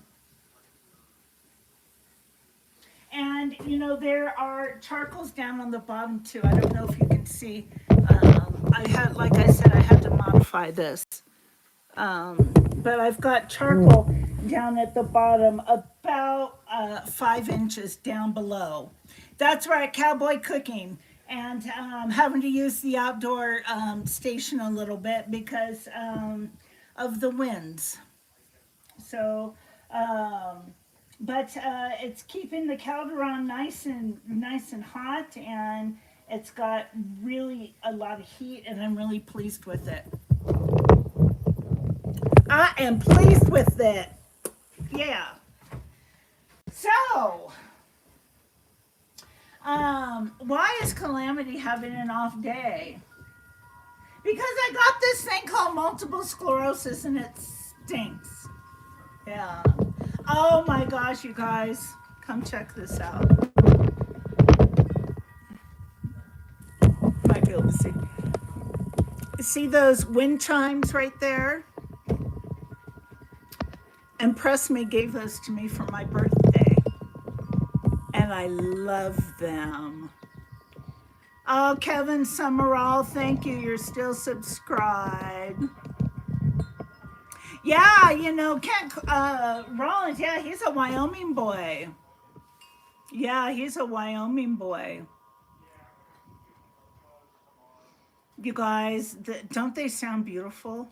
And there are charcoals down on the bottom too. I don't know if you can see. Like I said, I had to modify this. But I've got charcoal down at the bottom, about 5 inches down below. That's right, cowboy cooking. And having to use the outdoor station a little bit because of the winds. So, but it's keeping the calderon nice and hot, and it's got really a lot of heat, and I'm really pleased with it. I am pleased with it. Yeah. So, why is Calamity having an off day? Because I got this thing called multiple sclerosis and it stinks. Yeah. Oh my gosh, you guys. Come check this out. Might be able to see. See those wind chimes right there? Impress Me gave those to me for my birthday. And I love them. Oh, Kevin Summerall, thank you. You're still subscribed. Yeah, Kent Rollins, yeah, he's a Wyoming boy. Yeah, he's a Wyoming boy. You guys, don't they sound beautiful?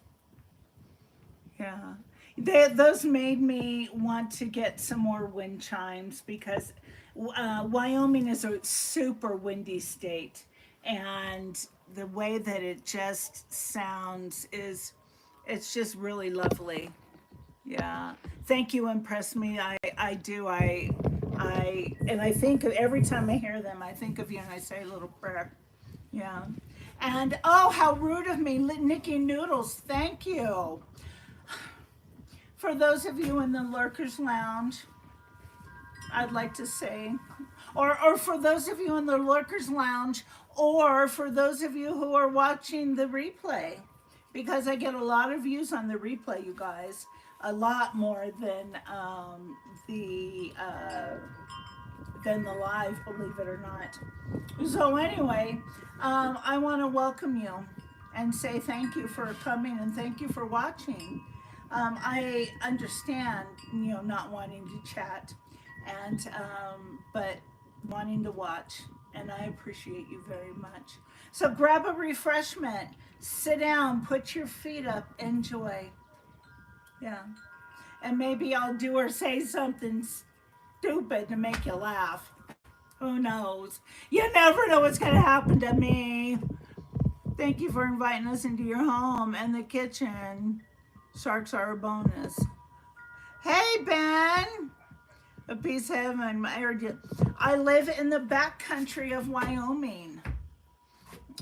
Yeah. Those made me want to get some more wind chimes because Wyoming is a super windy state. And the way that it just sounds it's just really lovely. Yeah. Thank you, Impress Me. I do. And I think every time I hear them, I think of you and I say a little prayer. Yeah. And oh, how rude of me, Nikki Noodles. Thank you. For those of you in the Lurkers Lounge, I'd like to say, or for those of you in the Lurkers Lounge, or for those of you who are watching the replay, because I get a lot of views on the replay, you guys, a lot more than the live, believe it or not. So anyway, I want to welcome you and say thank you for coming and thank you for watching. I understand, not wanting to chat, and but wanting to watch, and I appreciate you very much. So grab a refreshment, sit down, put your feet up, enjoy. Yeah, and maybe I'll do or say something stupid to make you laugh. Who knows? You never know what's going to happen to me. Thank you for inviting us into your home and the kitchen. Sharks are a bonus. Hey, Ben. A piece of heaven. I live in the back country of Wyoming.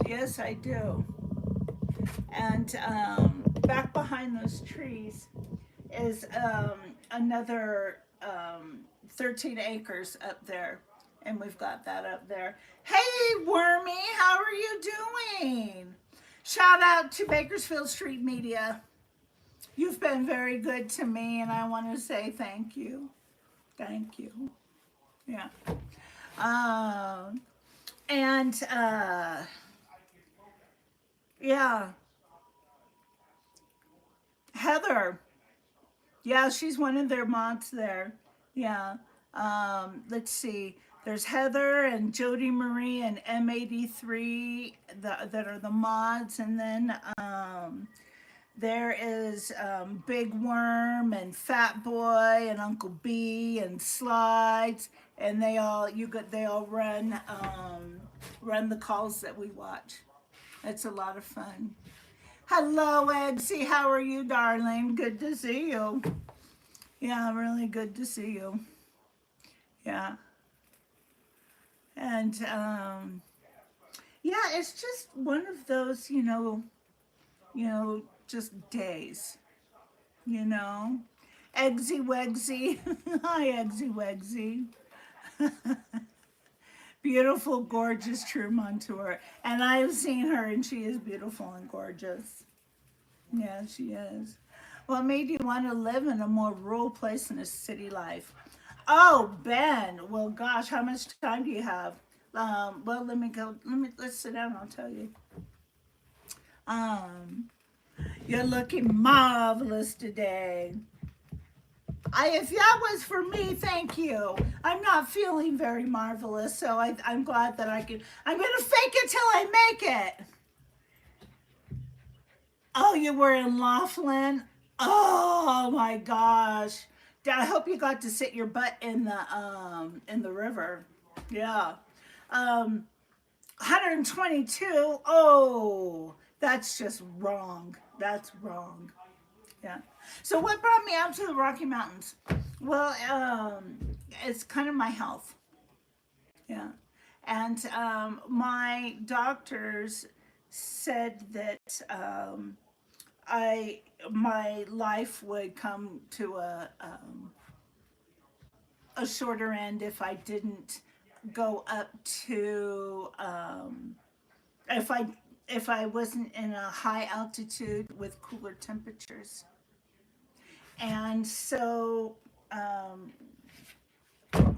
Yes, I do. And back behind those trees is another 13 acres up there. And we've got that up there. Hey, Wormy, how are you doing? Shout out to Bakersfield Street Media. You've been very good to me, and I want to say thank you. Thank you. Yeah. And yeah, Heather. Yeah, she's one of their mods there. Yeah. Let's see. There's Heather and Jody Marie and M83 that are the mods, and then there is Big Worm and Fat Boy and Uncle B and Slides, and they all run the calls that we watch. It's a lot of fun. Hello, Eggsy. How are you, darling? Good to see you. Yeah, really good to see you. Yeah. And yeah, it's just one of those, just days, you know. Eggsy Wegsy. Hi, Eggsy Wegsy. Beautiful, gorgeous, true Montour. And I've seen her, and she is beautiful and gorgeous. Yeah, she is. What made you want to live in a more rural place than a city life? Oh, Ben. Well, gosh, how much time do you have? Well, let me go. Let's sit down. I'll tell you. Um, you're looking marvelous today. If that was for me, thank you. I'm not feeling very marvelous, so I'm glad that I can. I'm gonna fake it till I make it. Oh, you were in Laughlin. Oh my gosh. I hope you got to sit your butt in the river. Yeah. Um 122. Oh, that's just wrong. That's wrong. Yeah. So what brought me out to the Rocky Mountains? Well, it's kind of my health. Yeah. And my doctors said that I my life would come to a shorter end if I didn't go up to if I wasn't in a high altitude with cooler temperatures. And so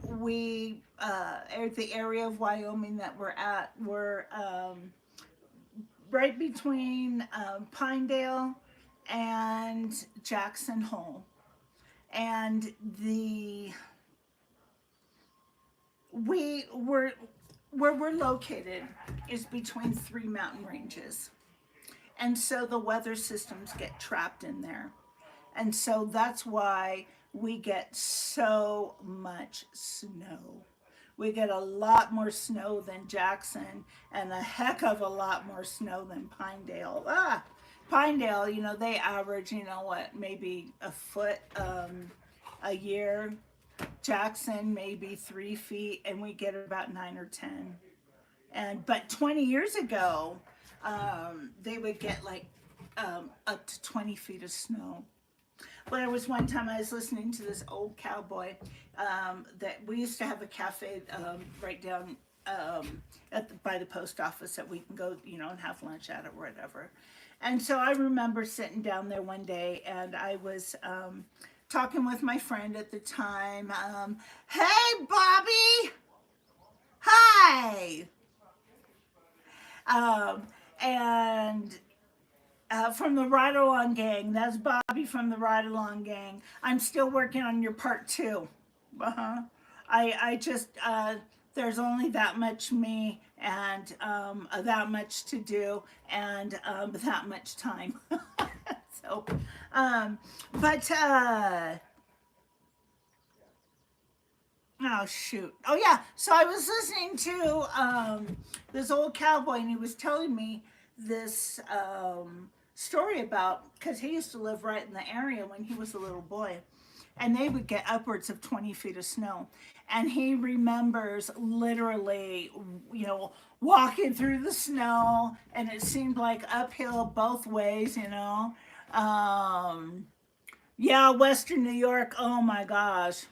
we the area of Wyoming that we're right between Pinedale and Jackson Hole, and the we were where we're located is between three mountain ranges, and so the weather systems get trapped in there, and so that's why we get so much snow. We get a lot more snow than Jackson, and a heck of a lot more snow than Pinedale. Pinedale, they average, what, maybe a foot a year. Jackson, maybe 3 feet, and we get about 9 or 10. But 20 years ago, they would get like up to 20 feet of snow. But there was one time I was listening to this old cowboy that we used to have a cafe right down by the post office that we can go, and have lunch at or whatever. And so I remember sitting down there one day, and I was talking with my friend at the time. Hey, Bobby! Hi! Um, and from the Ride Along Gang. That's Bobby from the Ride Along Gang. I'm still working on your part two. Uh-huh. I just, there's only that much me and that much to do and that much time. so, but, oh shoot. Oh yeah. So I was listening to this old cowboy, and he was telling me this story about, because he used to live right in the area when he was a little boy, and they would get upwards of 20 feet of snow. And he remembers literally, walking through the snow, and it seemed like uphill both ways. Yeah, Western New York. Oh my gosh.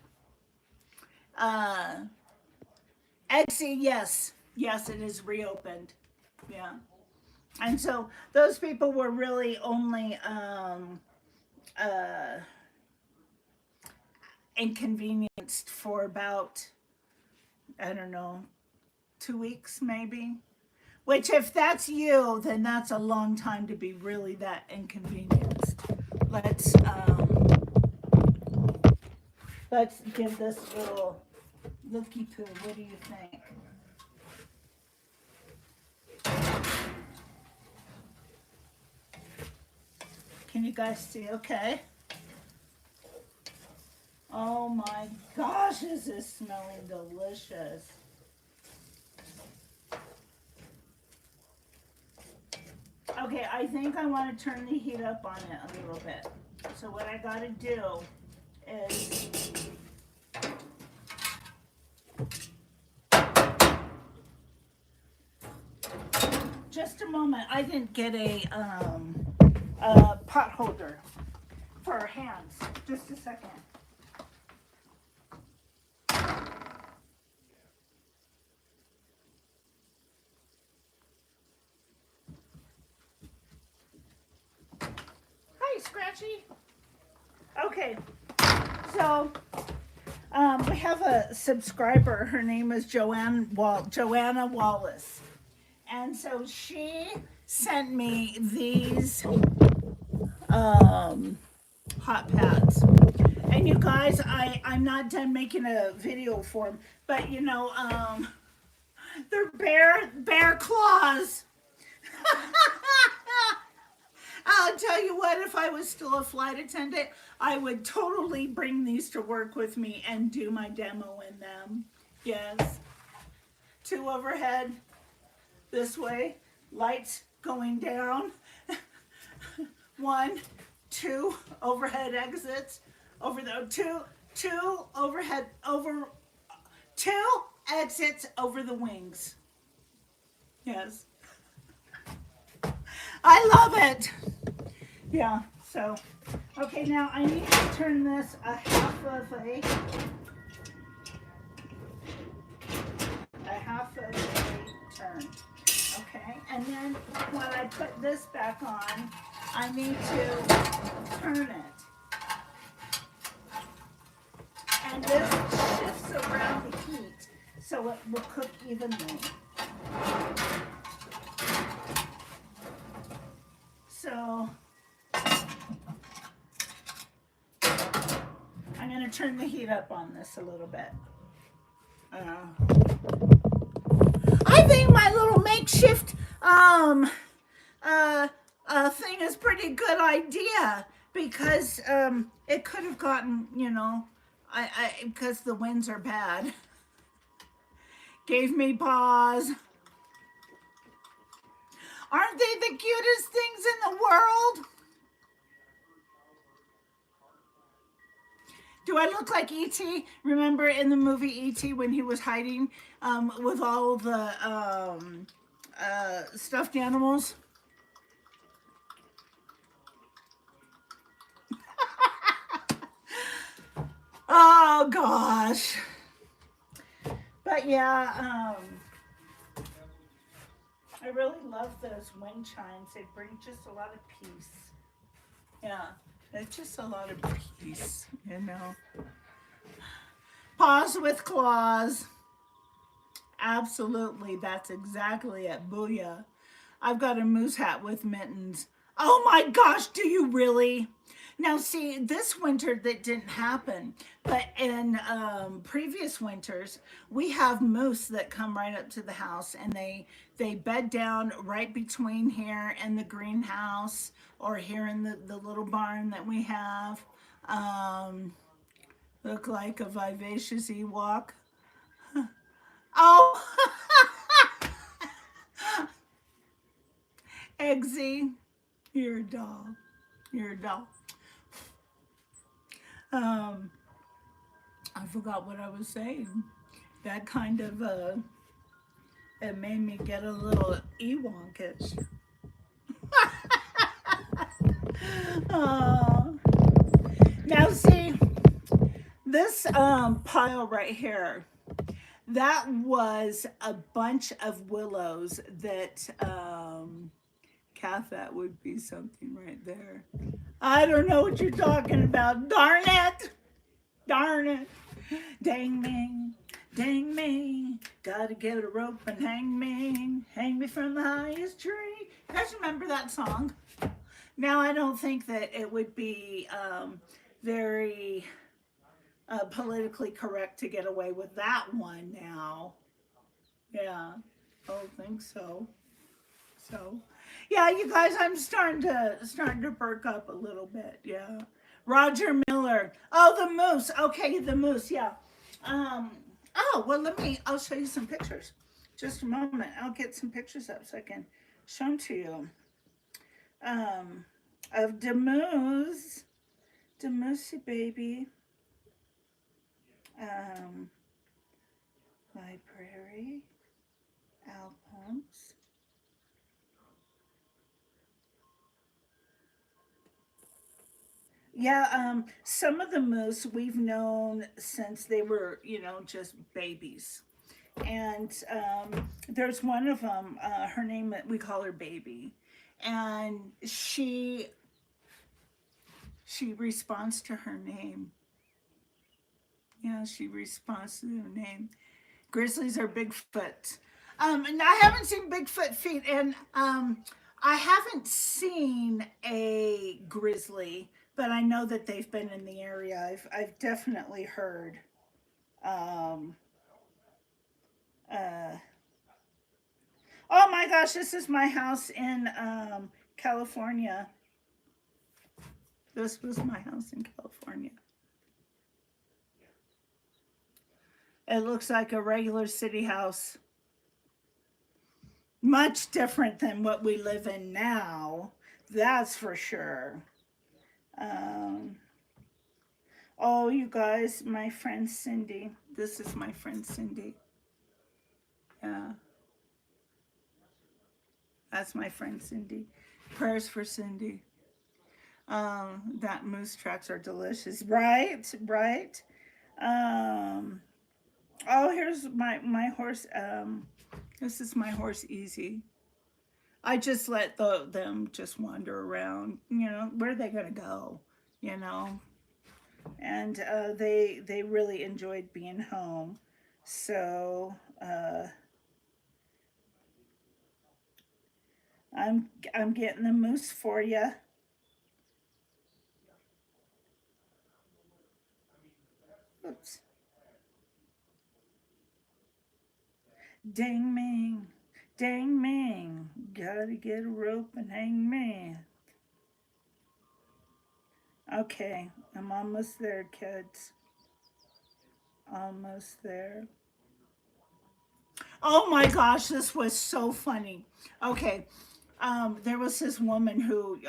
Uh, Etsy, yes. Yes, it is reopened. Yeah. And so those people were really only uh, inconvenienced for about, I don't know, 2 weeks maybe. Which, if that's you, then that's a long time to be really that inconvenienced. Let's let's give this little looky poo. What do you think? Can you guys see? Okay. Oh my gosh, is this smelling delicious? Okay, I think I want to turn the heat up on it a little bit. So what I got to do is just a moment. I didn't get a pot holder for our hands. Just a second. Hi, Scratchy. Okay, so we have a subscriber. Her name is Joanna Wallace. And so she sent me these hot pads. And you guys, I'm not done making a video for them, but you know, they're bear claws. I'll tell you what, if I was still a flight attendant, I would totally bring these to work with me and do my demo in them. Yes. 2 overhead this way, lights going down. 1, 2 overhead exits over the 2 overhead 2 exits over the wings. Yes. I love it. Yeah, so okay, now I need to turn this a half of a turn. Okay, and then when I put this back on, I need to turn it. And this shifts around the heat so it will cook evenly. So I'm going to turn the heat up on this a little bit. I think my little makeshift thing is pretty good idea because it could have gotten, you know, because the winds are bad. Gave me pause. Aren't they the cutest things in the world? Do I look like E.T.? Remember in the movie E.T. when he was hiding with all the stuffed animals? Oh gosh. But yeah, I really love those wind chimes. They bring just a lot of peace. Yeah, it's just a lot of peace, you know. Paws with claws. Absolutely, that's exactly it. Booyah. I've got a moose hat with mittens. Oh my gosh, do you really? Now see, this winter that didn't happen, but in previous winters, we have moose that come right up to the house and they bed down right between here and the greenhouse or here in the little barn that we have. Look like a vivacious Ewok. Oh, Eggsy, you're a doll. You're a doll. I forgot what I was saying. That kind of, it made me get a little Ewokish. Now see, this pile right here, that was a bunch of willows that, Kath, that would be something right there. I don't know what you're talking about. Darn it. Darn it. Dang me. Dang me. Gotta get a rope and hang me from the highest tree. You guys remember that song? Now, I don't think that it would be very politically correct to get away with that one now. Yeah, I don't think so. So, yeah, you guys, I'm starting to perk up a little bit. Yeah, Roger Miller. Oh, the moose. Okay, the moose. Yeah. Um. Oh well, I'll show you some pictures. Just a moment. I'll get some pictures up so I can show them to you. Um, of the moosey baby. Um, library albums. Yeah, some of the moose we've known since they were, just babies. And there's one of them, her name, we call her Baby. And she responds to her name. Yeah, she responds to her name. Grizzlies are Bigfoot. And I haven't seen Bigfoot feet, and I haven't seen a grizzly, but I know that they've been in the area. I've definitely heard. Um, uh, oh my gosh, this is my house in California. This was my house in California. It looks like a regular city house. Much different than what we live in now. That's for sure. Um, oh, you guys, my friend Cindy. This is my friend Cindy. Yeah, that's my friend Cindy. Prayers for Cindy. That moose tracks are delicious. Right, right. Um, oh, here's my horse. This is my horse Easy. I just let them just wander around. Where are they gonna go? You know, and they really enjoyed being home. So I'm getting the moose for you. Oops. Dang me, dang me. Gotta get a rope and hang me. Okay, I'm almost there, kids. Almost there. Oh my gosh, this was so funny. Okay, there was this woman who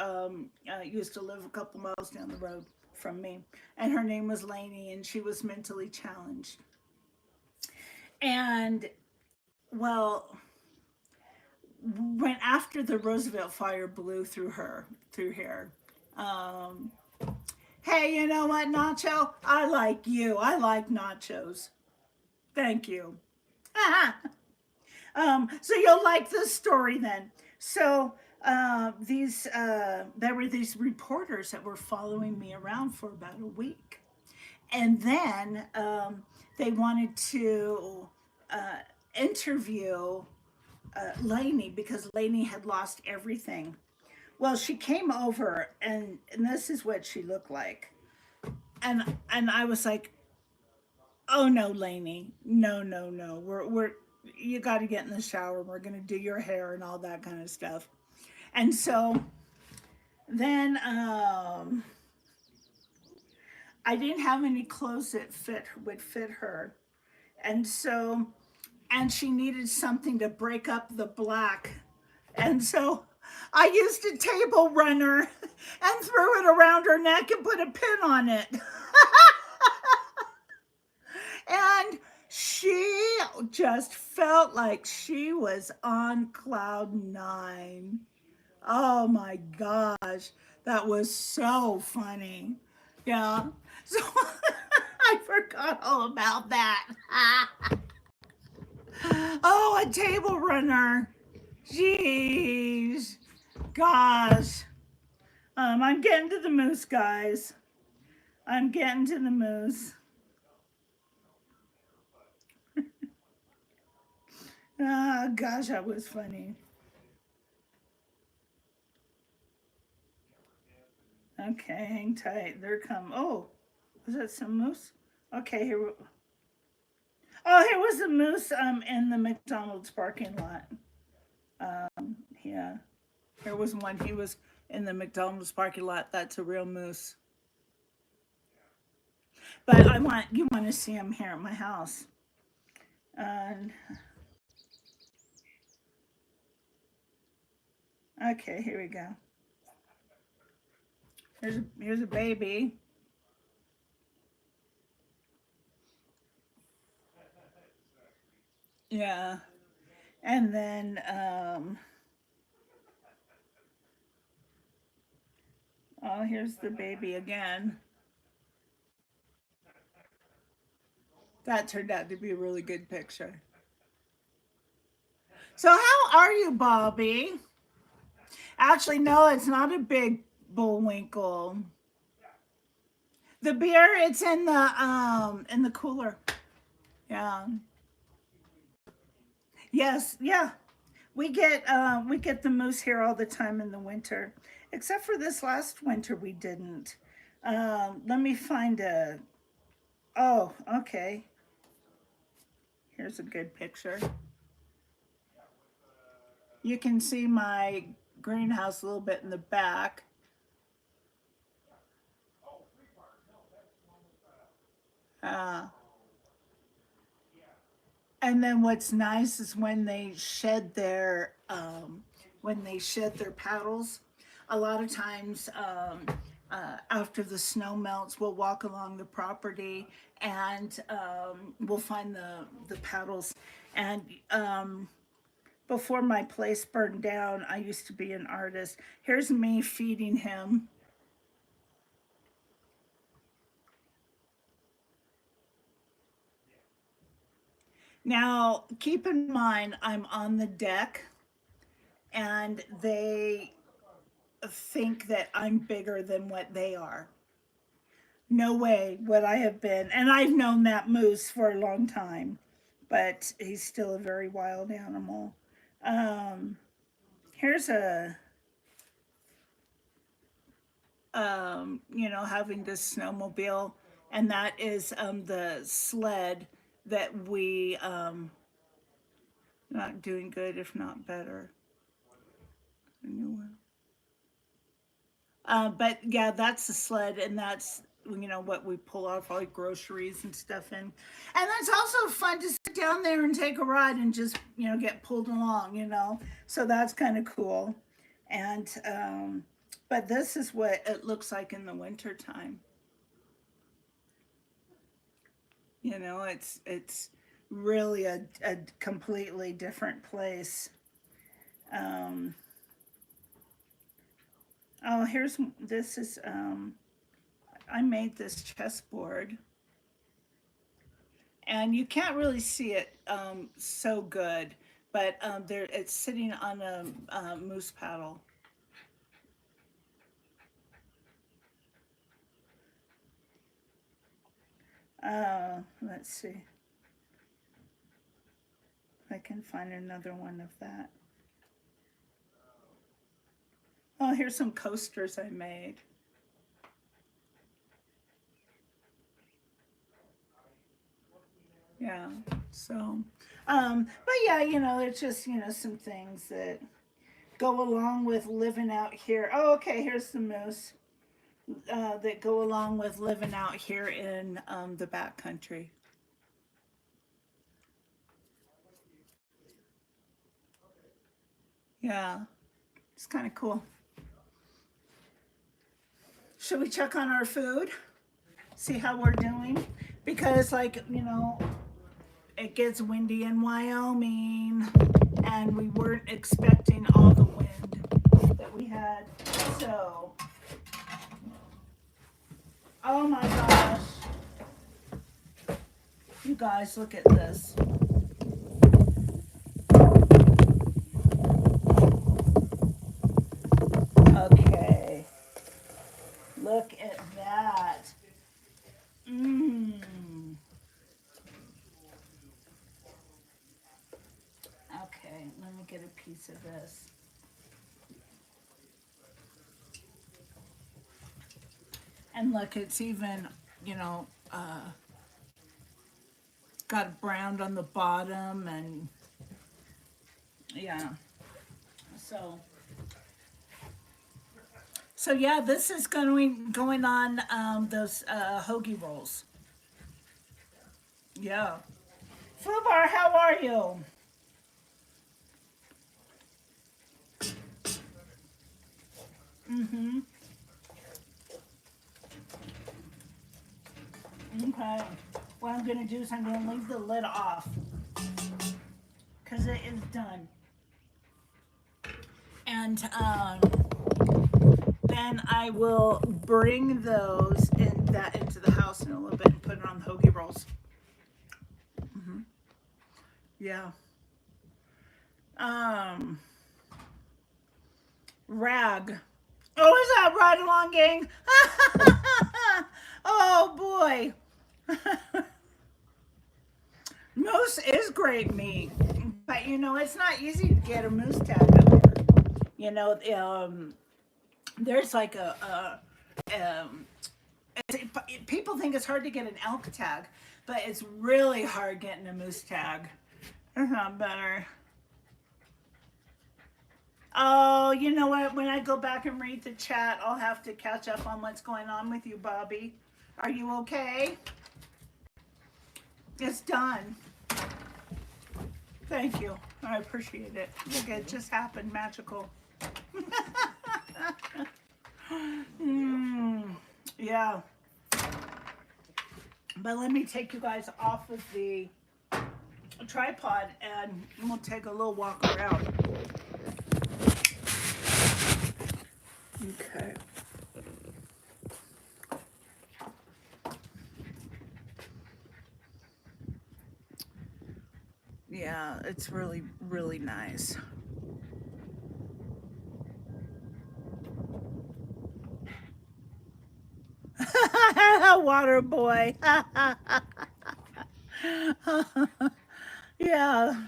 used to live a couple miles down the road from me, and her name was Lainey, and she was mentally challenged. And well, when after the Roosevelt fire blew through here, um, hey, you know what, Nacho? I like you. I like nachos. Thank you. So you'll like this story then. So there were these reporters that were following me around for about a week, and then they wanted to interview Lainey because Lainey had lost everything. Well, she came over, and this is what she looked like, and I was like, oh no, Lainey, no, no, no, we're you got to get in the shower. We're gonna do your hair and all that kind of stuff. And so then I didn't have any clothes that would fit her, and so and she needed something to break up the black, and so I used a table runner and threw it around her neck and put a pin on it. And she just felt like she was on cloud nine. Oh my gosh, that was so funny. Yeah, so I forgot all about that. Oh, a table runner. Jeez, gosh. I'm getting to the moose, guys. I'm getting to the moose. Ah, gosh, that was funny. Okay, hang tight. There come. Oh, was that some moose? Okay, here. Oh, here was a moose. In the McDonald's parking lot. Yeah, here was one. He was in the McDonald's parking lot. That's a real moose. But you want to see him here at my house. And okay, here we go. Here's a baby. Yeah, and then oh, here's the baby again. That turned out to be a really good picture. So how are you, Bobby? Actually, no, it's not a big bullwinkle. The beer, it's in the cooler. Yeah. Yes, yeah. We get the moose here all the time in the winter. Except for this last winter we didn't. Let me find a oh, okay. Here's a good picture. You can see my greenhouse a little bit in the back. Uh, and then what's nice is when they shed their paddles. A lot of times, after the snow melts, we'll walk along the property and we'll find the paddles. And before my place burned down, I used to be an artist. Here's me feeding him. Now, keep in mind, I'm on the deck, and they think that I'm bigger than what they are. No way would I have been. And I've known that moose for a long time, but he's still a very wild animal. Um, here's a, having this snowmobile, and that is the sled that we, not doing good, if not better. A new one. But yeah, that's the sled, and that's what we pull off all the groceries and stuff in. And that's also fun to sit down there and take a ride and just get pulled along. So that's kind of cool. And but this is what it looks like in the winter time. It's really a completely different place. Um, oh, here's this is I made this chessboard, and you can't really see it so good, but there it's sitting on a moose paddle. Let's see if I can find another one of that. Oh, here's some coasters I made. Yeah. So, but yeah, it's just some things that go along with living out here. Oh, okay. Here's the moose that go along with living out here in the back country. Yeah, it's kind of cool. Should we check on our food? See how we're doing? Because, like, it gets windy in Wyoming, and we weren't expecting all the wind that we had. So, oh my gosh. You guys, look at this. Okay. Look at that. Mmm. Okay, let me get a piece of this. And look, it's even, you know, got browned on the bottom, and yeah. So yeah, this is going on those hoagie rolls. Yeah. Fubar, how are you? Mm-hmm. Okay. What I'm gonna do is I'm gonna leave the lid off because it is done. And then I will bring those into the house in a little bit and put it on the hoagie rolls. Mm-hmm. Yeah. Um, Rag. Oh, is that right along, gang? Oh boy. Moose is great meat, but you know it's not easy to get a moose tag up here. You know, there's like people think it's hard to get an elk tag, but it's really hard getting a moose tag. It's not better. Oh, you know what? When I go back and read the chat, I'll have to catch up on what's going on with you, Bobby. Are you okay? It's done. Thank you. I appreciate it. Look, it just happened. Magical. Yeah. But let me take you guys off of the tripod and we'll take a little walk around. Okay. Yeah, it's really, really nice. Water boy. Yeah,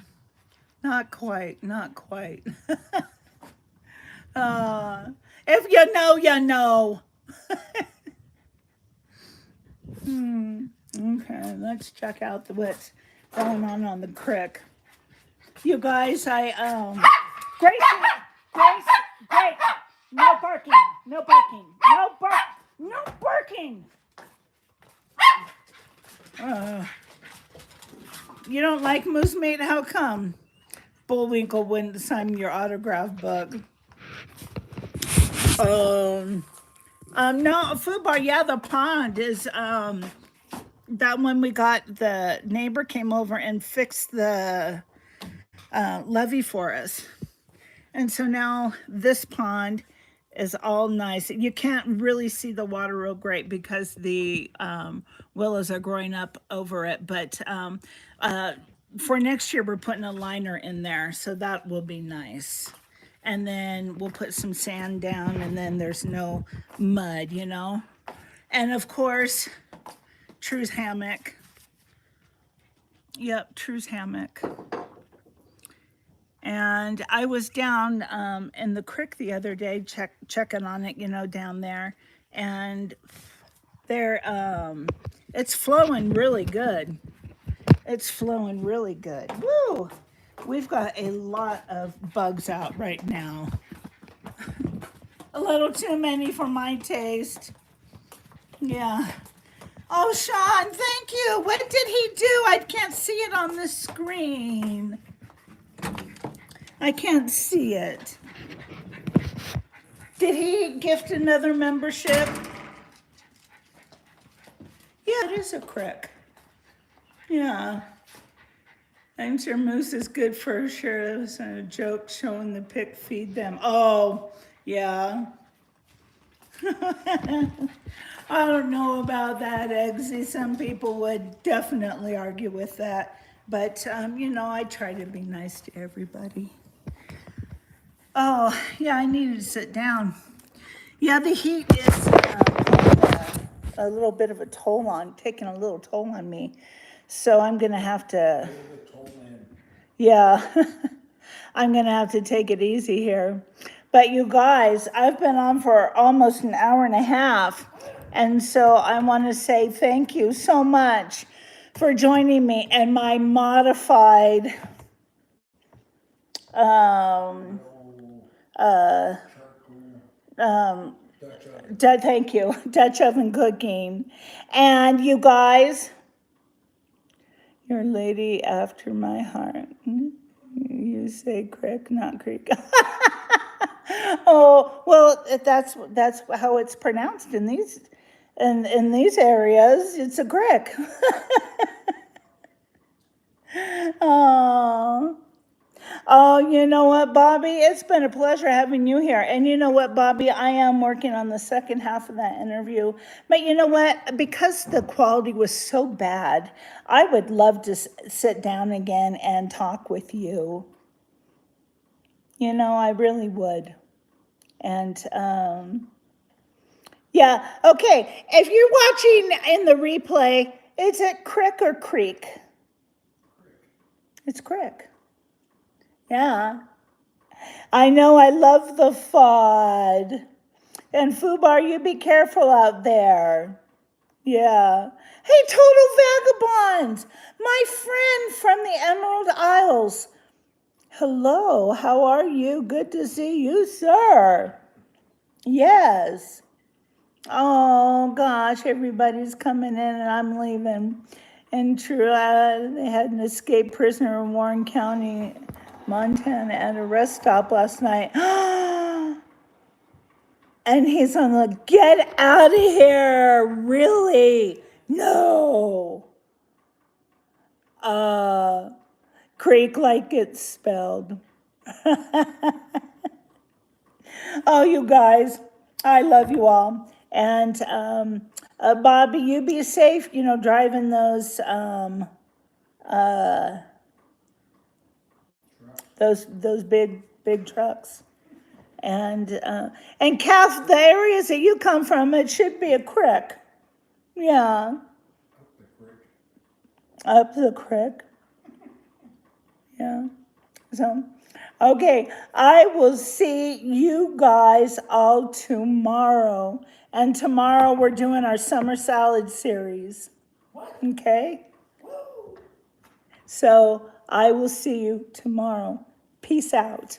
not quite, not quite. If you know, you know. Okay, let's check out what's going on the crick. You guys, Grace, no barking, no barking, no barking. You don't like moose meat? How come? Bullwinkle wouldn't sign your autograph book. No, Fubar, yeah, the pond is, that one we got, the neighbor came over and fixed the levee for us. And so now this pond is all nice. You can't really see the water real great because the willows are growing up over it. But for next year, we're putting a liner in there. So that will be nice. And then we'll put some sand down and then there's no mud, you know. And of course, True's hammock. Yep, True's hammock. And I was down in the creek the other day, checking on it, you know, down there. And there, it's flowing really good. It's flowing really good. Woo! We've got a lot of bugs out right now. A little too many for my taste. Yeah. Oh, Sean, thank you. What did he do? I can't see it on the screen. I can't see it. Did he gift another membership? Yeah, it is a crick. Yeah. I'm sure moose is good for sure. That was a joke showing the pic, feed them. Oh, yeah. I don't know about that, Eggsy. Some people would definitely argue with that. But, you know, I try to be nice to everybody. Oh, yeah, I needed to sit down. Yeah, the heat is a little bit of taking a little toll on me. So I'm going to have to, yeah. I'm going to have to take it easy here. But you guys, I've been on for almost an hour and a half. And so I want to say thank you so much for joining me in my modified thank you, Dutch oven cooking. And you guys, you're a lady after my heart. You say crick, not creek. Oh, well, that's how it's pronounced in these areas. It's a crick. Oh. Oh, you know what, Bobby? It's been a pleasure having you here. And you know what, Bobby? I am working on the second half of that interview. But you know what? Because the quality was so bad, I would love to sit down again and talk with you. You know, I really would. And yeah, okay. If you're watching in the replay, is it crick or creek? It's crick. Yeah. I know, I love the FOD. And Fubar, you be careful out there. Yeah. Hey, Total Vagabonds, my friend from the Emerald Isles. Hello, how are you? Good to see you, sir. Yes. Oh, gosh, everybody's coming in and I'm leaving. And true, they had an escaped prisoner in Warren County, Montana, at a rest stop last night. And he's on the get out of here. Really? No. Creek like it's spelled. Oh, you guys, I love you all. And Bobby, you be safe, you know, driving those big trucks. And Kath, the areas that you come from, it should be a creek. Yeah. Up the creek. Yeah. So, okay, I will see you guys all tomorrow. And tomorrow we're doing our summer salad series. Okay? So I will see you tomorrow. Peace out.